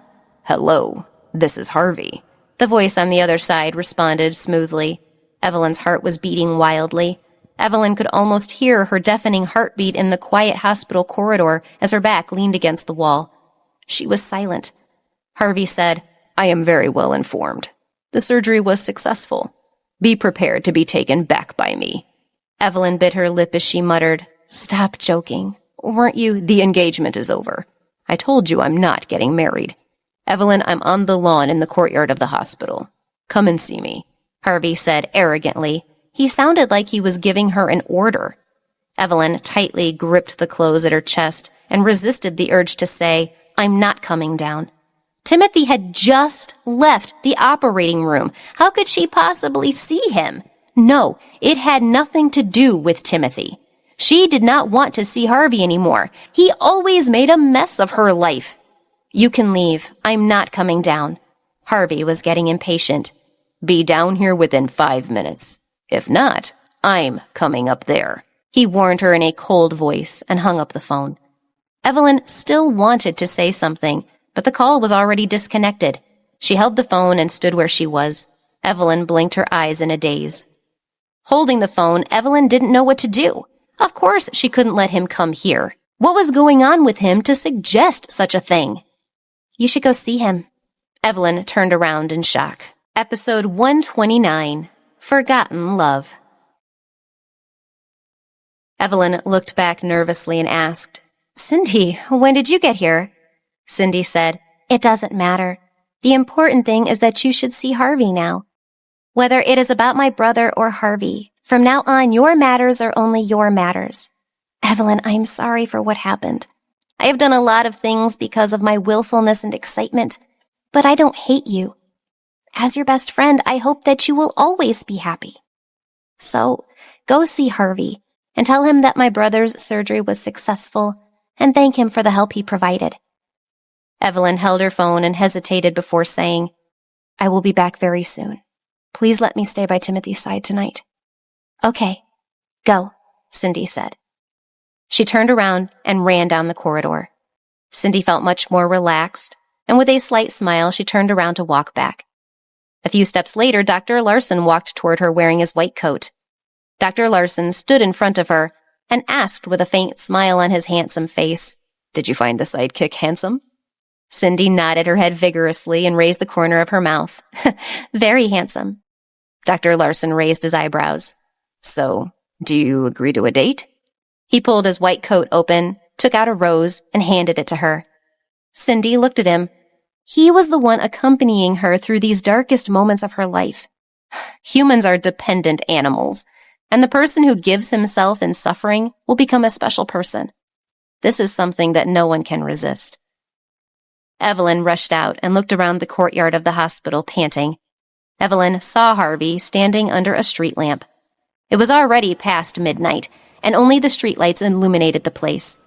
"Hello, this is Harvey." The voice on the other side responded smoothly. Evelyn's heart was beating wildly. Evelyn could almost hear her deafening heartbeat in the quiet hospital corridor as her back leaned against the wall. She was silent. Harvey said, "I am very well informed. The surgery was successful. Be prepared to be taken back by me." Evelyn bit her lip as she muttered, "Stop joking. Weren't you? The engagement is over. I told you I'm not getting married. Evelyn, I'm on the lawn in the courtyard of the hospital. Come and see me," Harvey said arrogantly. He sounded like he was giving her an order. Evelyn tightly gripped the clothes at her chest and resisted the urge to say, "I'm not coming down." Timothy had just left the operating room. How could she possibly see him? No, it had nothing to do with Timothy. She did not want to see Harvey anymore. He always made a mess of her life. "You can leave. I'm not coming down." Harvey was getting impatient. "Be down here within 5 minutes. If not, I'm coming up there," he warned her in a cold voice and hung up the phone. Evelyn still wanted to say something, but the call was already disconnected. She held the phone and stood where she was. Evelyn blinked her eyes in a daze. Holding the phone, Evelyn didn't know what to do. Of course she couldn't let him come here. What was going on with him to suggest such a thing? "You should go see him." Evelyn turned around in shock. Episode 129, Forgotten Love. Evelyn looked back nervously and asked, "Cindy, when did you get here?" Cindy said, "It doesn't matter. The important thing is that you should see Harvey now. Whether it is about my brother or Harvey, from now on your matters are only your matters. Evelyn, I'm sorry for what happened. I have done a lot of things because of my willfulness and excitement, but I don't hate you. As your best friend, I hope that you will always be happy. So, go see Harvey and tell him that my brother's surgery was successful and thank him for the help he provided." Evelyn held her phone and hesitated before saying, "I will be back very soon. Please let me stay by Timothy's side tonight." "Okay, go," Cindy said. She turned around and ran down the corridor. Cindy felt much more relaxed, and with a slight smile, she turned around to walk back. A few steps later, Dr. Larson walked toward her wearing his white coat. Dr. Larson stood in front of her and asked with a faint smile on his handsome face, "Did you find the sidekick handsome?" Cindy nodded her head vigorously and raised the corner of her mouth. "Very handsome." Dr. Larson raised his eyebrows. "So, do you agree to a date?" He pulled his white coat open, took out a rose, and handed it to her. Cindy looked at him. He was the one accompanying her through these darkest moments of her life. Humans are dependent animals, and the person who gives himself in suffering will become a special person. This is something that no one can resist. Evelyn rushed out and looked around the courtyard of the hospital, panting. Evelyn saw Harvey standing under a street lamp. It was already past midnight, and only the streetlights illuminated the place.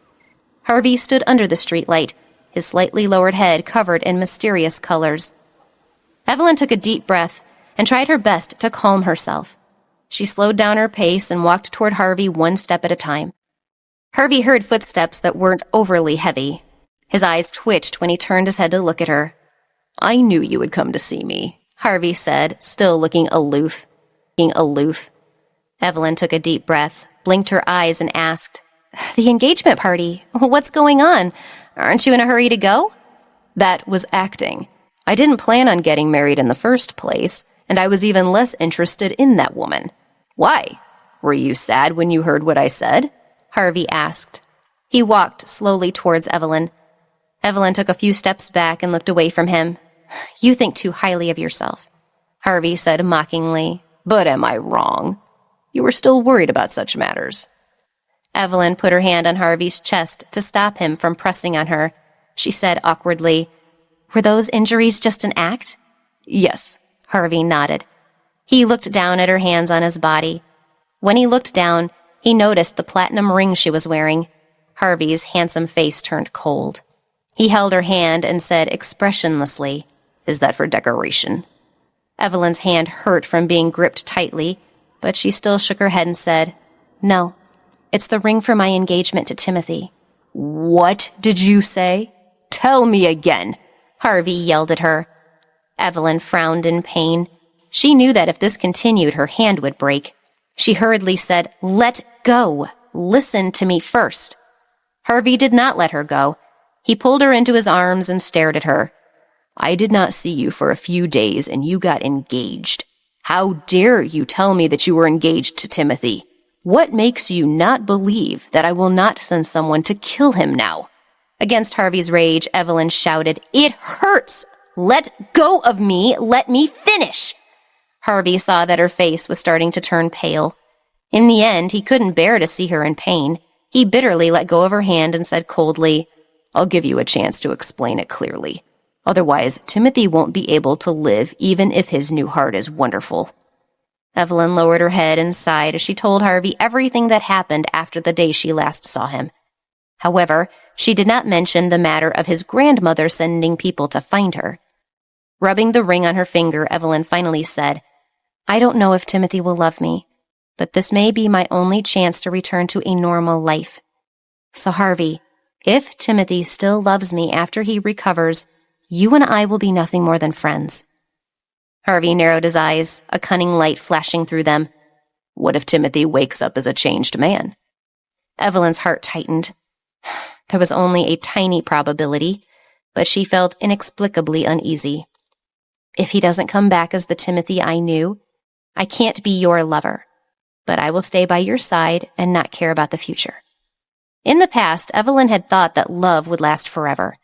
Harvey stood under the streetlight, his slightly lowered head covered in mysterious colors. Evelyn took a deep breath and tried her best to calm herself. She slowed down her pace and walked toward Harvey one step at a time. Harvey heard footsteps that weren't overly heavy. His eyes twitched when he turned his head to look at her. "I knew you would come to see me," Harvey said, still looking aloof. Evelyn took a deep breath, blinked her eyes, and asked, "The engagement party? What's going on? Aren't you in a hurry to go?" "That was acting. I didn't plan on getting married in the first place, and I was even less interested in that woman." "Why? Were you sad when you heard what I said?" Harvey asked. He walked slowly towards Evelyn. Evelyn took a few steps back and looked away from him. "You think too highly of yourself," Harvey said mockingly. "But am I wrong? You were still worried about such matters." Evelyn put her hand on Harvey's chest to stop him from pressing on her. She said awkwardly, "Were those injuries just an act?" "Yes," Harvey nodded. He looked down at her hands on his body. When he looked down, he noticed the platinum ring she was wearing. Harvey's handsome face turned cold. He held her hand and said expressionlessly, "Is that for decoration?" Evelyn's hand hurt from being gripped tightly, but she still shook her head and said, "No, it's the ring for my engagement to Timothy." "What did you say? Tell me again," Harvey yelled at her. Evelyn frowned in pain. She knew that if this continued, her hand would break. She hurriedly said, "Let go. Listen to me first." Harvey did not let her go. He pulled her into his arms and stared at her. "I did not see you for a few days, and you got engaged. How dare you tell me that you were engaged to Timothy? What makes you not believe that I will not send someone to kill him now?" Against Harvey's rage, Evelyn shouted, "It hurts! Let go of me! Let me finish!" Harvey saw that her face was starting to turn pale. In the end, he couldn't bear to see her in pain. He bitterly let go of her hand and said coldly, "I'll give you a chance to explain it clearly. Otherwise, Timothy won't be able to live even if his new heart is wonderful." Evelyn lowered her head and sighed as she told Harvey everything that happened after the day she last saw him. However, she did not mention the matter of his grandmother sending people to find her. Rubbing the ring on her finger, Evelyn finally said, "I don't know if Timothy will love me, but this may be my only chance to return to a normal life. So Harvey, if Timothy still loves me after he recovers, you and I will be nothing more than friends." Harvey narrowed his eyes, a cunning light flashing through them. "What if Timothy wakes up as a changed man?" Evelyn's heart tightened. There was only a tiny probability, but she felt inexplicably uneasy. "If he doesn't come back as the Timothy I knew, I can't be your lover, but I will stay by your side and not care about the future." In the past, Evelyn had thought that love would last forever.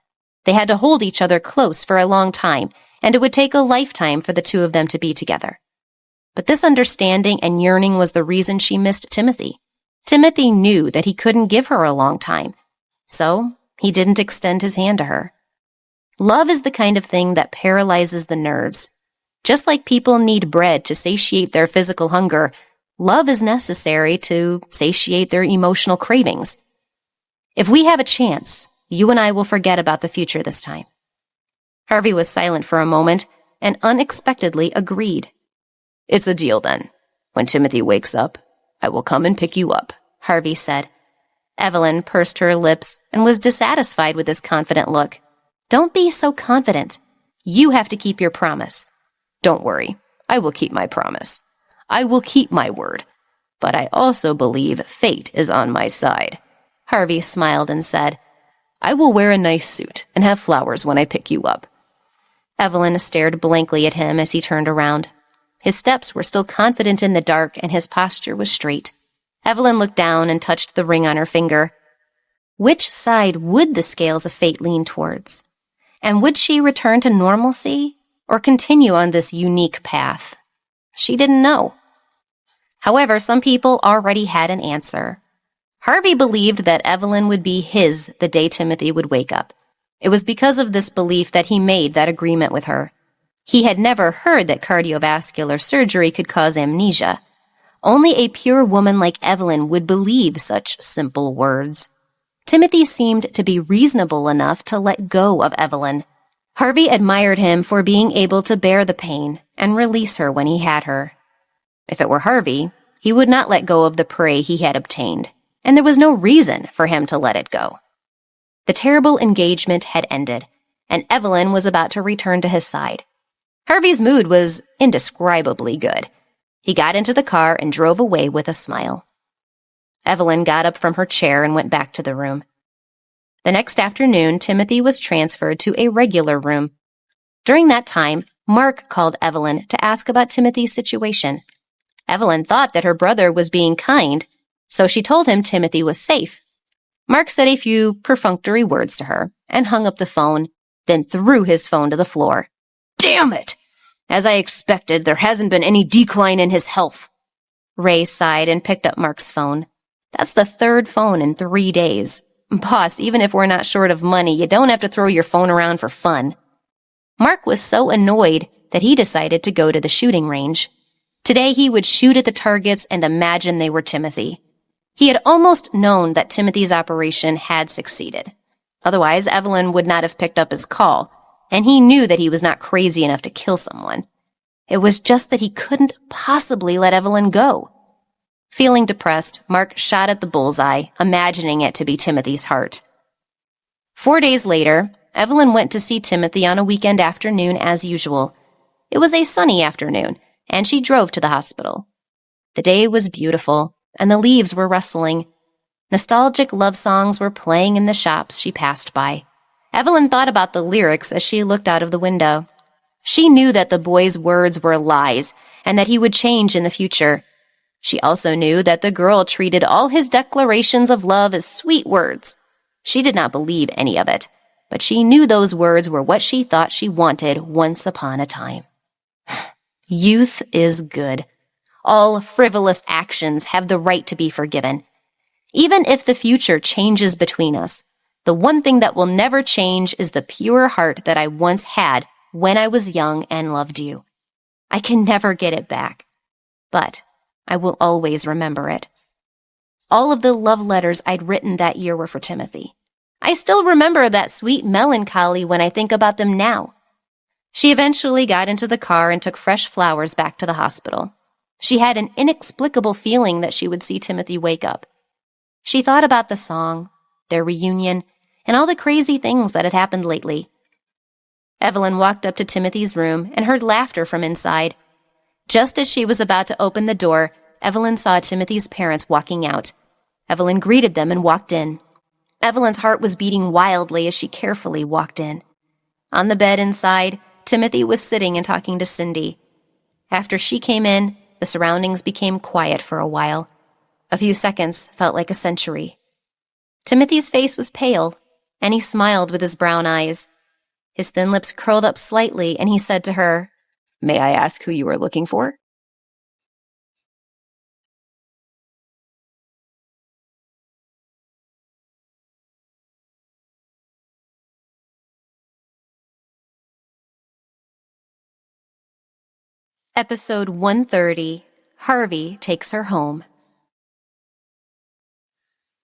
They had to hold each other close for a long time, and it would take a lifetime for the two of them to be together. But this understanding and yearning was the reason she missed Timothy. Timothy knew that he couldn't give her a long time, so He didn't extend his hand to her. Love is the kind of thing that paralyzes the nerves. Just like people need bread to satiate their physical hunger, love is necessary to satiate their emotional cravings. If we have a chance, you and I will forget about the future this time. Harvey was silent for a moment and unexpectedly agreed. It's a deal then. When Timothy wakes up, I will come and pick you up, Harvey said. Evelyn pursed her lips and was dissatisfied with his confident look. Don't be so confident. You have to keep your promise. Don't worry, I will keep my promise. I will keep my word. But I also believe fate is on my side. Harvey smiled and said, I will wear a nice suit and have flowers when I pick you up. Evelyn stared blankly at him as he turned around. His steps were still confident in the dark and his posture was straight. Evelyn looked down and touched the ring on her finger. Which side would the scales of fate lean towards? And would she return to normalcy or continue on this unique path? She didn't know. However, some people already had an answer. Harvey believed that Evelyn would be his the day Timothy would wake up. It was because of this belief that he made that agreement with her. He had never heard that cardiovascular surgery could cause amnesia. Only a pure woman like Evelyn would believe such simple words. Timothy seemed to be reasonable enough to let go of Evelyn. Harvey admired him for being able to bear the pain and release her when he had her. If it were Harvey, he would not let go of the prey he had obtained, and there was no reason for him to let it go. The terrible engagement had ended, and Evelyn was about to return to his side. Harvey's mood was indescribably good. He got into the car and drove away with a smile. Evelyn got up from her chair and went back to the room. The next afternoon, Timothy was transferred to a regular room. During that time, Mark called Evelyn to ask about Timothy's situation. Evelyn thought that her brother was being kind, so she told him Timothy was safe. Mark said a few perfunctory words to her and hung up the phone, then threw his phone to the floor. Damn it! As I expected, there hasn't been any decline in his health. Ray sighed and picked up Mark's phone. That's the third phone in 3 days. Boss, even if we're not short of money, you don't have to throw your phone around for fun. Mark was so annoyed that he decided to go to the shooting range. Today he would shoot at the targets and imagine they were Timothy. He had almost known that Timothy's operation had succeeded. Otherwise, Evelyn would not have picked up his call, and he knew that he was not crazy enough to kill someone. It was just that he couldn't possibly let Evelyn go. Feeling depressed, Mark shot at the bullseye, imagining it to be Timothy's heart. 4 days later, Evelyn went to see Timothy on a weekend afternoon as usual. It was a sunny afternoon, and she drove to the hospital. The day was beautiful, and the leaves were rustling. Nostalgic love songs were playing in the shops she passed by. Evelyn thought about the lyrics as she looked out of the window. She knew that the boy's words were lies, and that he would change in the future. She also knew that the girl treated all his declarations of love as sweet words. She did not believe any of it, but she knew those words were what she thought she wanted once upon a time. Youth is good. All frivolous actions have the right to be forgiven. Even if the future changes between us, the one thing that will never change is the pure heart that I once had when I was young and loved you. I can never get it back, but I will always remember it. All of the love letters I'd written that year were for Timothy. I still remember that sweet melancholy when I think about them now. She eventually got into the car and took fresh flowers back to the hospital. She had an inexplicable feeling that she would see Timothy wake up. She thought about the song, their reunion, and all the crazy things that had happened lately. Evelyn walked up to Timothy's room and heard laughter from inside. Just as she was about to open the door, Evelyn saw Timothy's parents walking out. Evelyn greeted them and walked in. Evelyn's heart was beating wildly as she carefully walked in. On the bed inside, Timothy was sitting and talking to Cindy. After she came in, the surroundings became quiet for a while. A few seconds felt like a century. Timothy's face was pale, and he smiled with his brown eyes. His thin lips curled up slightly, and he said to her, "May I ask who you are looking for?" Episode 130, Harvey Takes Her Home.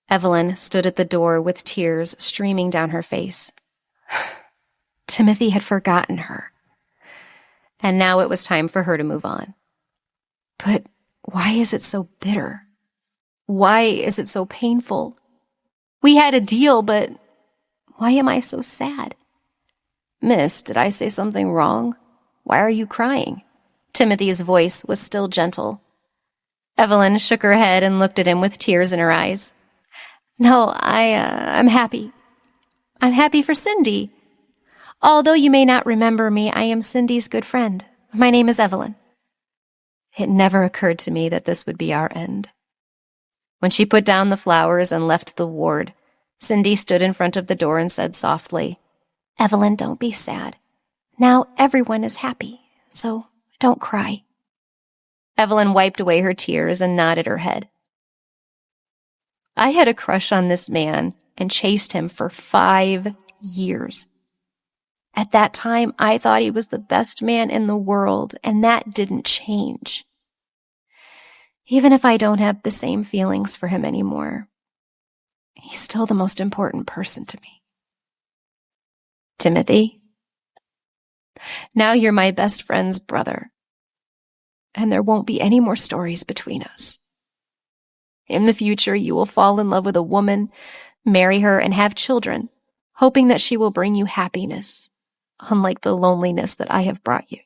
Evelyn stood at the door with tears streaming down her face. Timothy had forgotten her. And now it was time for her to move on. But why is it so bitter? Why is it so painful? We had a deal, but why am I so sad? Miss, did I say something wrong? Why are you crying? Timothy's voice was still gentle. Evelyn shook her head and looked at him with tears in her eyes. No, I'm happy. I'm happy for Cindy. Although you may not remember me, I am Cindy's good friend. My name is Evelyn. It never occurred to me that this would be our end. When she put down the flowers and left the ward, Cindy stood in front of the door and said softly, Evelyn, don't be sad. Now everyone is happy, so don't cry. Evelyn wiped away her tears and nodded her head. I had a crush on this man and chased him for 5 years. At that time, I thought he was the best man in the world, and that didn't change. Even if I don't have the same feelings for him anymore, he's still the most important person to me. Timothy, now you're my best friend's brother, and there won't be any more stories between us. In the future, you will fall in love with a woman, marry her, and have children, hoping that she will bring you happiness, unlike the loneliness that I have brought you.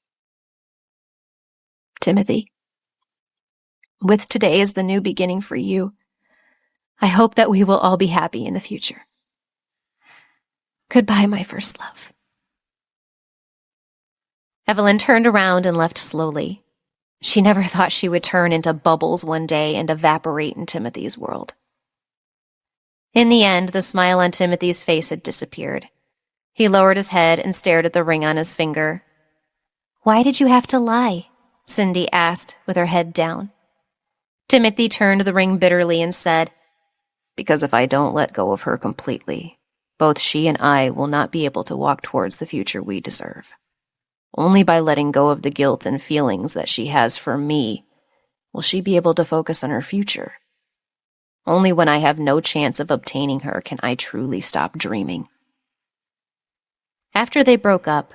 Timothy, with today as the new beginning for you, I hope that we will all be happy in the future. Goodbye, my first love. Evelyn turned around and left slowly. She never thought she would turn into bubbles one day and evaporate in Timothy's world. In the end, the smile on Timothy's face had disappeared. He lowered his head and stared at the ring on his finger. Why did you have to lie? Cindy asked with her head down. Timothy turned the ring bitterly and said, Because if I don't let go of her completely, both she and I will not be able to walk towards the future we deserve. Only by letting go of the guilt and feelings that she has for me will she be able to focus on her future. Only when I have no chance of obtaining her can I truly stop dreaming. After they broke up,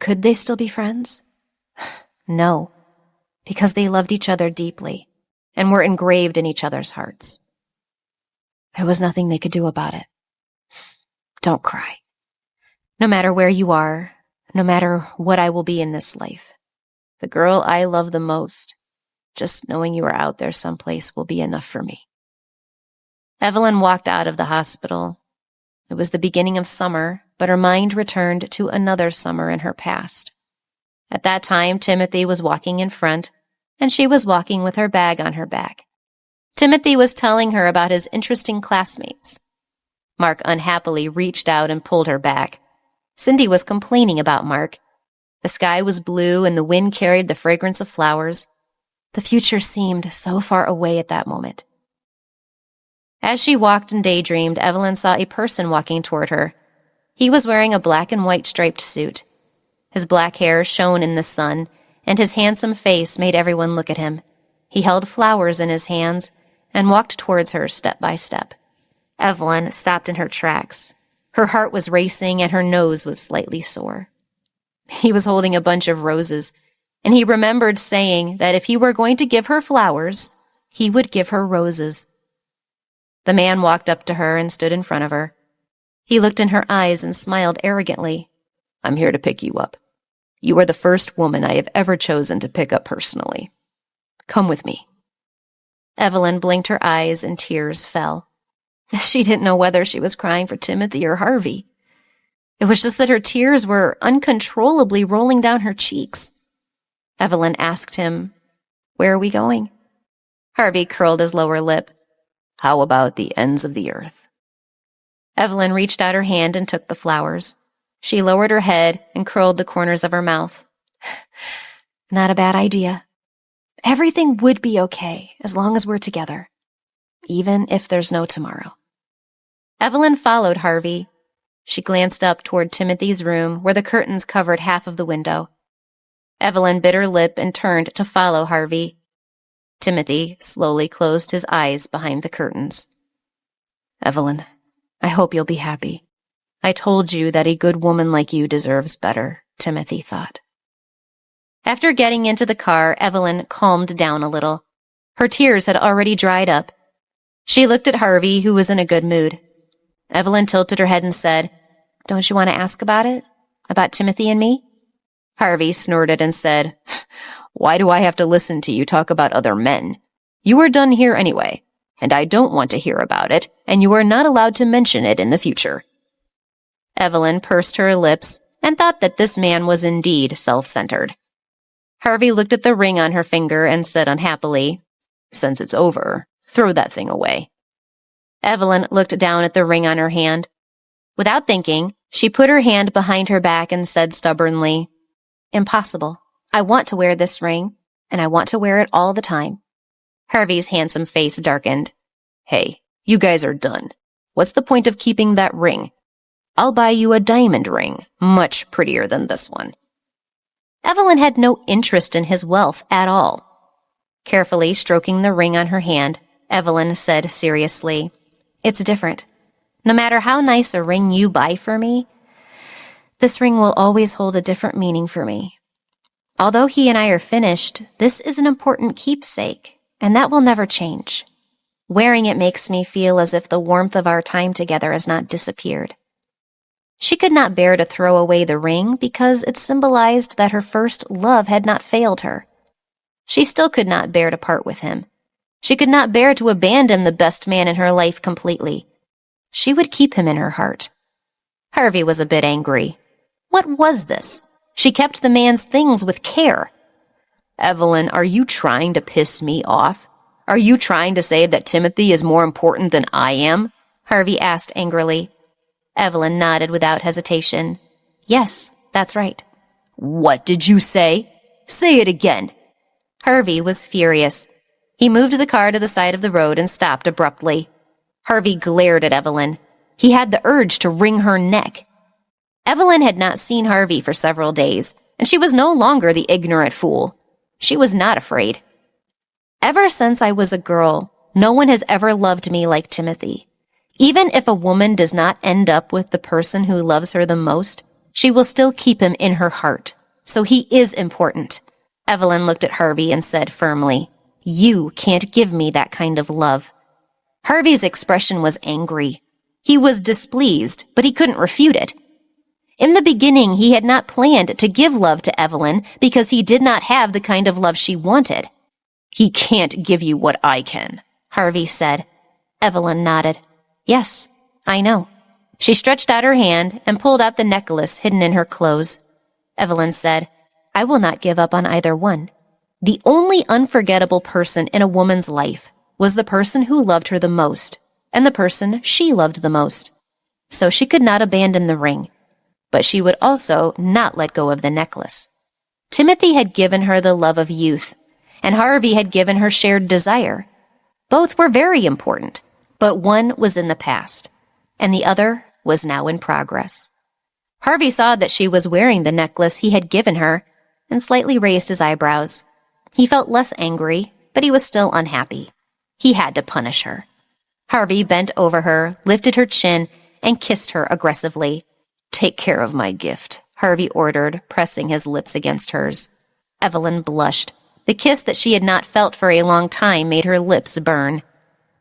could they still be friends? No, because they loved each other deeply and were engraved in each other's hearts. There was nothing they could do about it. Don't cry. No matter where you are, no matter what I will be in this life, the girl I love the most, just knowing you are out there someplace will be enough for me. Evelyn walked out of the hospital. It was the beginning of summer, but her mind returned to another summer in her past. At that time, Timothy was walking in front, and she was walking with her bag on her back. Timothy was telling her about his interesting classmates. Mark unhappily reached out and pulled her back. Cindy was complaining about Mark. The sky was blue and the wind carried the fragrance of flowers. The future seemed so far away at that moment. As she walked and daydreamed, Evelyn saw a person walking toward her. He was wearing a black and white striped suit. His black hair shone in the sun, and his handsome face made everyone look at him. He held flowers in his hands and walked towards her step by step. Evelyn stopped in her tracks. Her heart was racing and her nose was slightly sore. He was holding a bunch of roses, and he remembered saying that if he were going to give her flowers, he would give her roses. The man walked up to her and stood in front of her. He looked in her eyes and smiled arrogantly. I'm here to pick you up. You are the first woman I have ever chosen to pick up personally. Come with me. Evelyn blinked her eyes and tears fell. She didn't know whether she was crying for Timothy or Harvey. It was just that her tears were uncontrollably rolling down her cheeks. Evelyn asked him, Where are we going? Harvey curled his lower lip. How about the ends of the earth? Evelyn reached out her hand and took the flowers. She lowered her head and curled the corners of her mouth. Not a bad idea. Everything would be okay as long as we're together, even if there's no tomorrow. Evelyn followed Harvey. She glanced up toward Timothy's room where the curtains covered half of the window. Evelyn bit her lip and turned to follow Harvey. Timothy slowly closed his eyes behind the curtains. Evelyn, I hope you'll be happy. I told you that a good woman like you deserves better, Timothy thought. After getting into the car, Evelyn calmed down a little. Her tears had already dried up. She looked at Harvey, who was in a good mood. Evelyn tilted her head and said, "Don't you want to ask about it? About Timothy and me?" Harvey snorted and said, "Why do I have to listen to you talk about other men? You are done here anyway, and I don't want to hear about it, and you are not allowed to mention it in the future." Evelyn pursed her lips and thought that this man was indeed self-centered. Harvey looked at the ring on her finger and said unhappily, "Since it's over, throw that thing away." Evelyn looked down at the ring on her hand. Without thinking, she put her hand behind her back and said stubbornly, "Impossible. I want to wear this ring, and I want to wear it all the time." Harvey's handsome face darkened. "Hey, you guys are done. What's the point of keeping that ring? I'll buy you a diamond ring, much prettier than this one." Evelyn had no interest in his wealth at all. Carefully stroking the ring on her hand, Evelyn said seriously, "It's different. No matter how nice a ring you buy for me, this ring will always hold a different meaning for me. Although he and I are finished, this is an important keepsake, and that will never change. Wearing it makes me feel as if the warmth of our time together has not disappeared." She could not bear to throw away the ring because it symbolized that her first love had not failed her. She still could not bear to part with him. She could not bear to abandon the best man in her life completely. She would keep him in her heart. Harvey was a bit angry. What was this? She kept the man's things with care. "Evelyn, are you trying to piss me off? Are you trying to say that Timothy is more important than I am?" Harvey asked angrily. Evelyn nodded without hesitation. "Yes, that's right." "What did you say? Say it again." Harvey was furious. He moved the car to the side of the road and stopped abruptly. Harvey glared at Evelyn. He had the urge to wring her neck. Evelyn had not seen Harvey for several days, and she was no longer the ignorant fool. She was not afraid. "Ever since I was a girl, no one has ever loved me like Timothy. Even if a woman does not end up with the person who loves her the most, she will still keep him in her heart. So he is important." Evelyn looked at Harvey and said firmly, "You can't give me that kind of love." Harvey's expression was angry. He was displeased, but he couldn't refute it. In the beginning, he had not planned to give love to Evelyn because he did not have the kind of love she wanted. "He can't give you what I can," Harvey said. Evelyn nodded. "Yes, I know." She stretched out her hand and pulled out the necklace hidden in her clothes. Evelyn said, "I will not give up on either one." The only unforgettable person in a woman's life was the person who loved her the most, and the person she loved the most. So she could not abandon the ring, but she would also not let go of the necklace. Timothy had given her the love of youth, and Harvey had given her shared desire. Both were very important, but one was in the past, and the other was now in progress. Harvey saw that she was wearing the necklace he had given her, and slightly raised his eyebrows. He felt less angry, but he was still unhappy. He had to punish her. Harvey bent over her, lifted her chin, and kissed her aggressively. "Take care of my gift," Harvey ordered, pressing his lips against hers. Evelyn blushed. The kiss that she had not felt for a long time made her lips burn.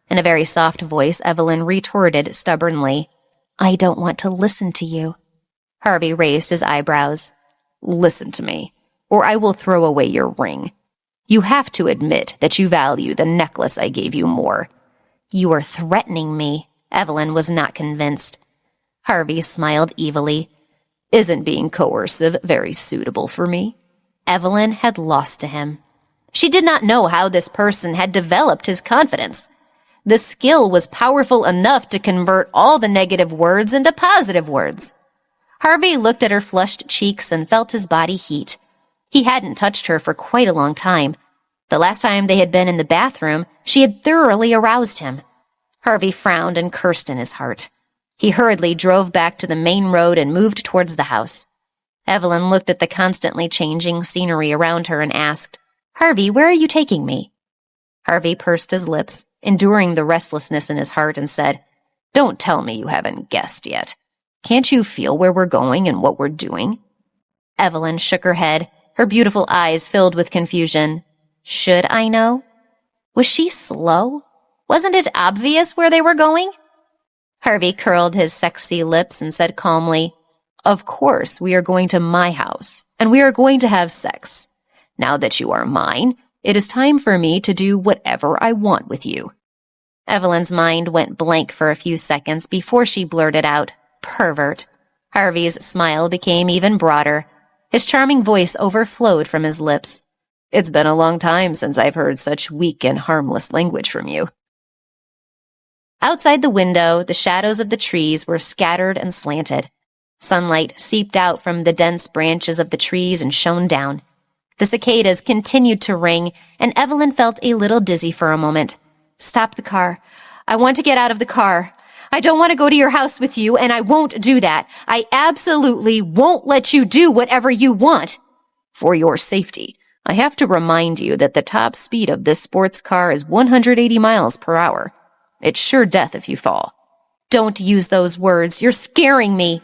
In a very soft voice, Evelyn retorted stubbornly, "I don't want to listen to you." Harvey raised his eyebrows. "Listen to me, or I will throw away your ring. You have to admit that you value the necklace I gave you more." "You are threatening me." Evelyn was not convinced. Harvey smiled evilly. "Isn't being coercive very suitable for me?" Evelyn had lost to him. She did not know how this person had developed his confidence. The skill was powerful enough to convert all the negative words into positive words. Harvey looked at her flushed cheeks and felt his body heat. He hadn't touched her for quite a long time. The last time they had been in the bathroom, she had thoroughly aroused him. Harvey frowned and cursed in his heart. He hurriedly drove back to the main road and moved towards the house. Evelyn looked at the constantly changing scenery around her and asked, "Harvey, where are you taking me?" Harvey pursed his lips, enduring the restlessness in his heart, and said, "Don't tell me you haven't guessed yet. Can't you feel where we're going and what we're doing?" Evelyn shook her head, her beautiful eyes filled with confusion. Should I know? Was she slow? Wasn't it obvious where they were going? Harvey curled his sexy lips and said calmly, "Of course, we are going to my house, and we are going to have sex. Now that you are mine, it is time for me to do whatever I want with you." Evelyn's mind went blank for a few seconds before she blurted out, "Pervert." Harvey's smile became even broader. His charming voice overflowed from his lips. "It's been a long time since I've heard such weak and harmless language from you." Outside the window, the shadows of the trees were scattered and slanted. Sunlight seeped out from the dense branches of the trees and shone down. The cicadas continued to ring, and Evelyn felt a little dizzy for a moment. "Stop the car. I want to get out of the car. I don't want to go to your house with you, and I won't do that. I absolutely won't let you do whatever you want." "For your safety, I have to remind you that the top speed of this sports car is 180 miles per hour. It's sure death if you fall." "Don't use those words. You're scaring me."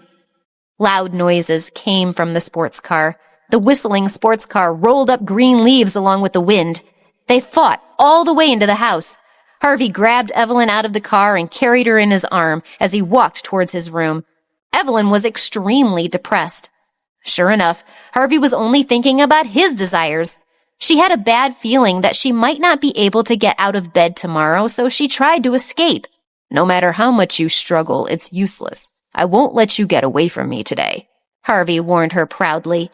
Loud noises came from the sports car. The whistling sports car rolled up green leaves along with the wind. They fought all the way into the house. Harvey grabbed Evelyn out of the car and carried her in his arm as he walked towards his room. Evelyn was extremely depressed. Sure enough, Harvey was only thinking about his desires. She had a bad feeling that she might not be able to get out of bed tomorrow, so she tried to escape. "No matter how much you struggle, it's useless. I won't let you get away from me today," Harvey warned her proudly.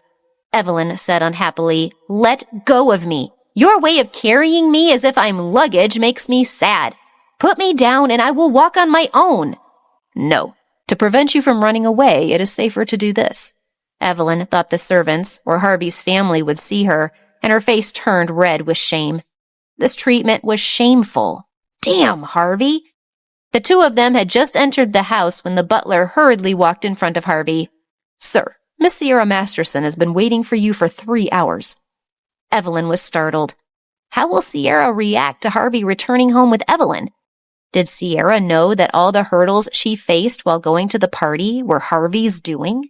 Evelyn said unhappily, "Let go of me. Your way of carrying me as if I'm luggage makes me sad. Put me down and I will walk on my own." "No. To prevent you from running away, it is safer to do this." Evelyn thought the servants or Harvey's family would see her, and her face turned red with shame. This treatment was shameful. Damn, Harvey! The two of them had just entered the house when the butler hurriedly walked in front of Harvey. "Sir, Miss Sierra Masterson has been waiting for you for 3 hours." Evelyn was startled. How will Sierra react to Harvey returning home with Evelyn? Did Sierra know that all the hurdles she faced while going to the party were Harvey's doing?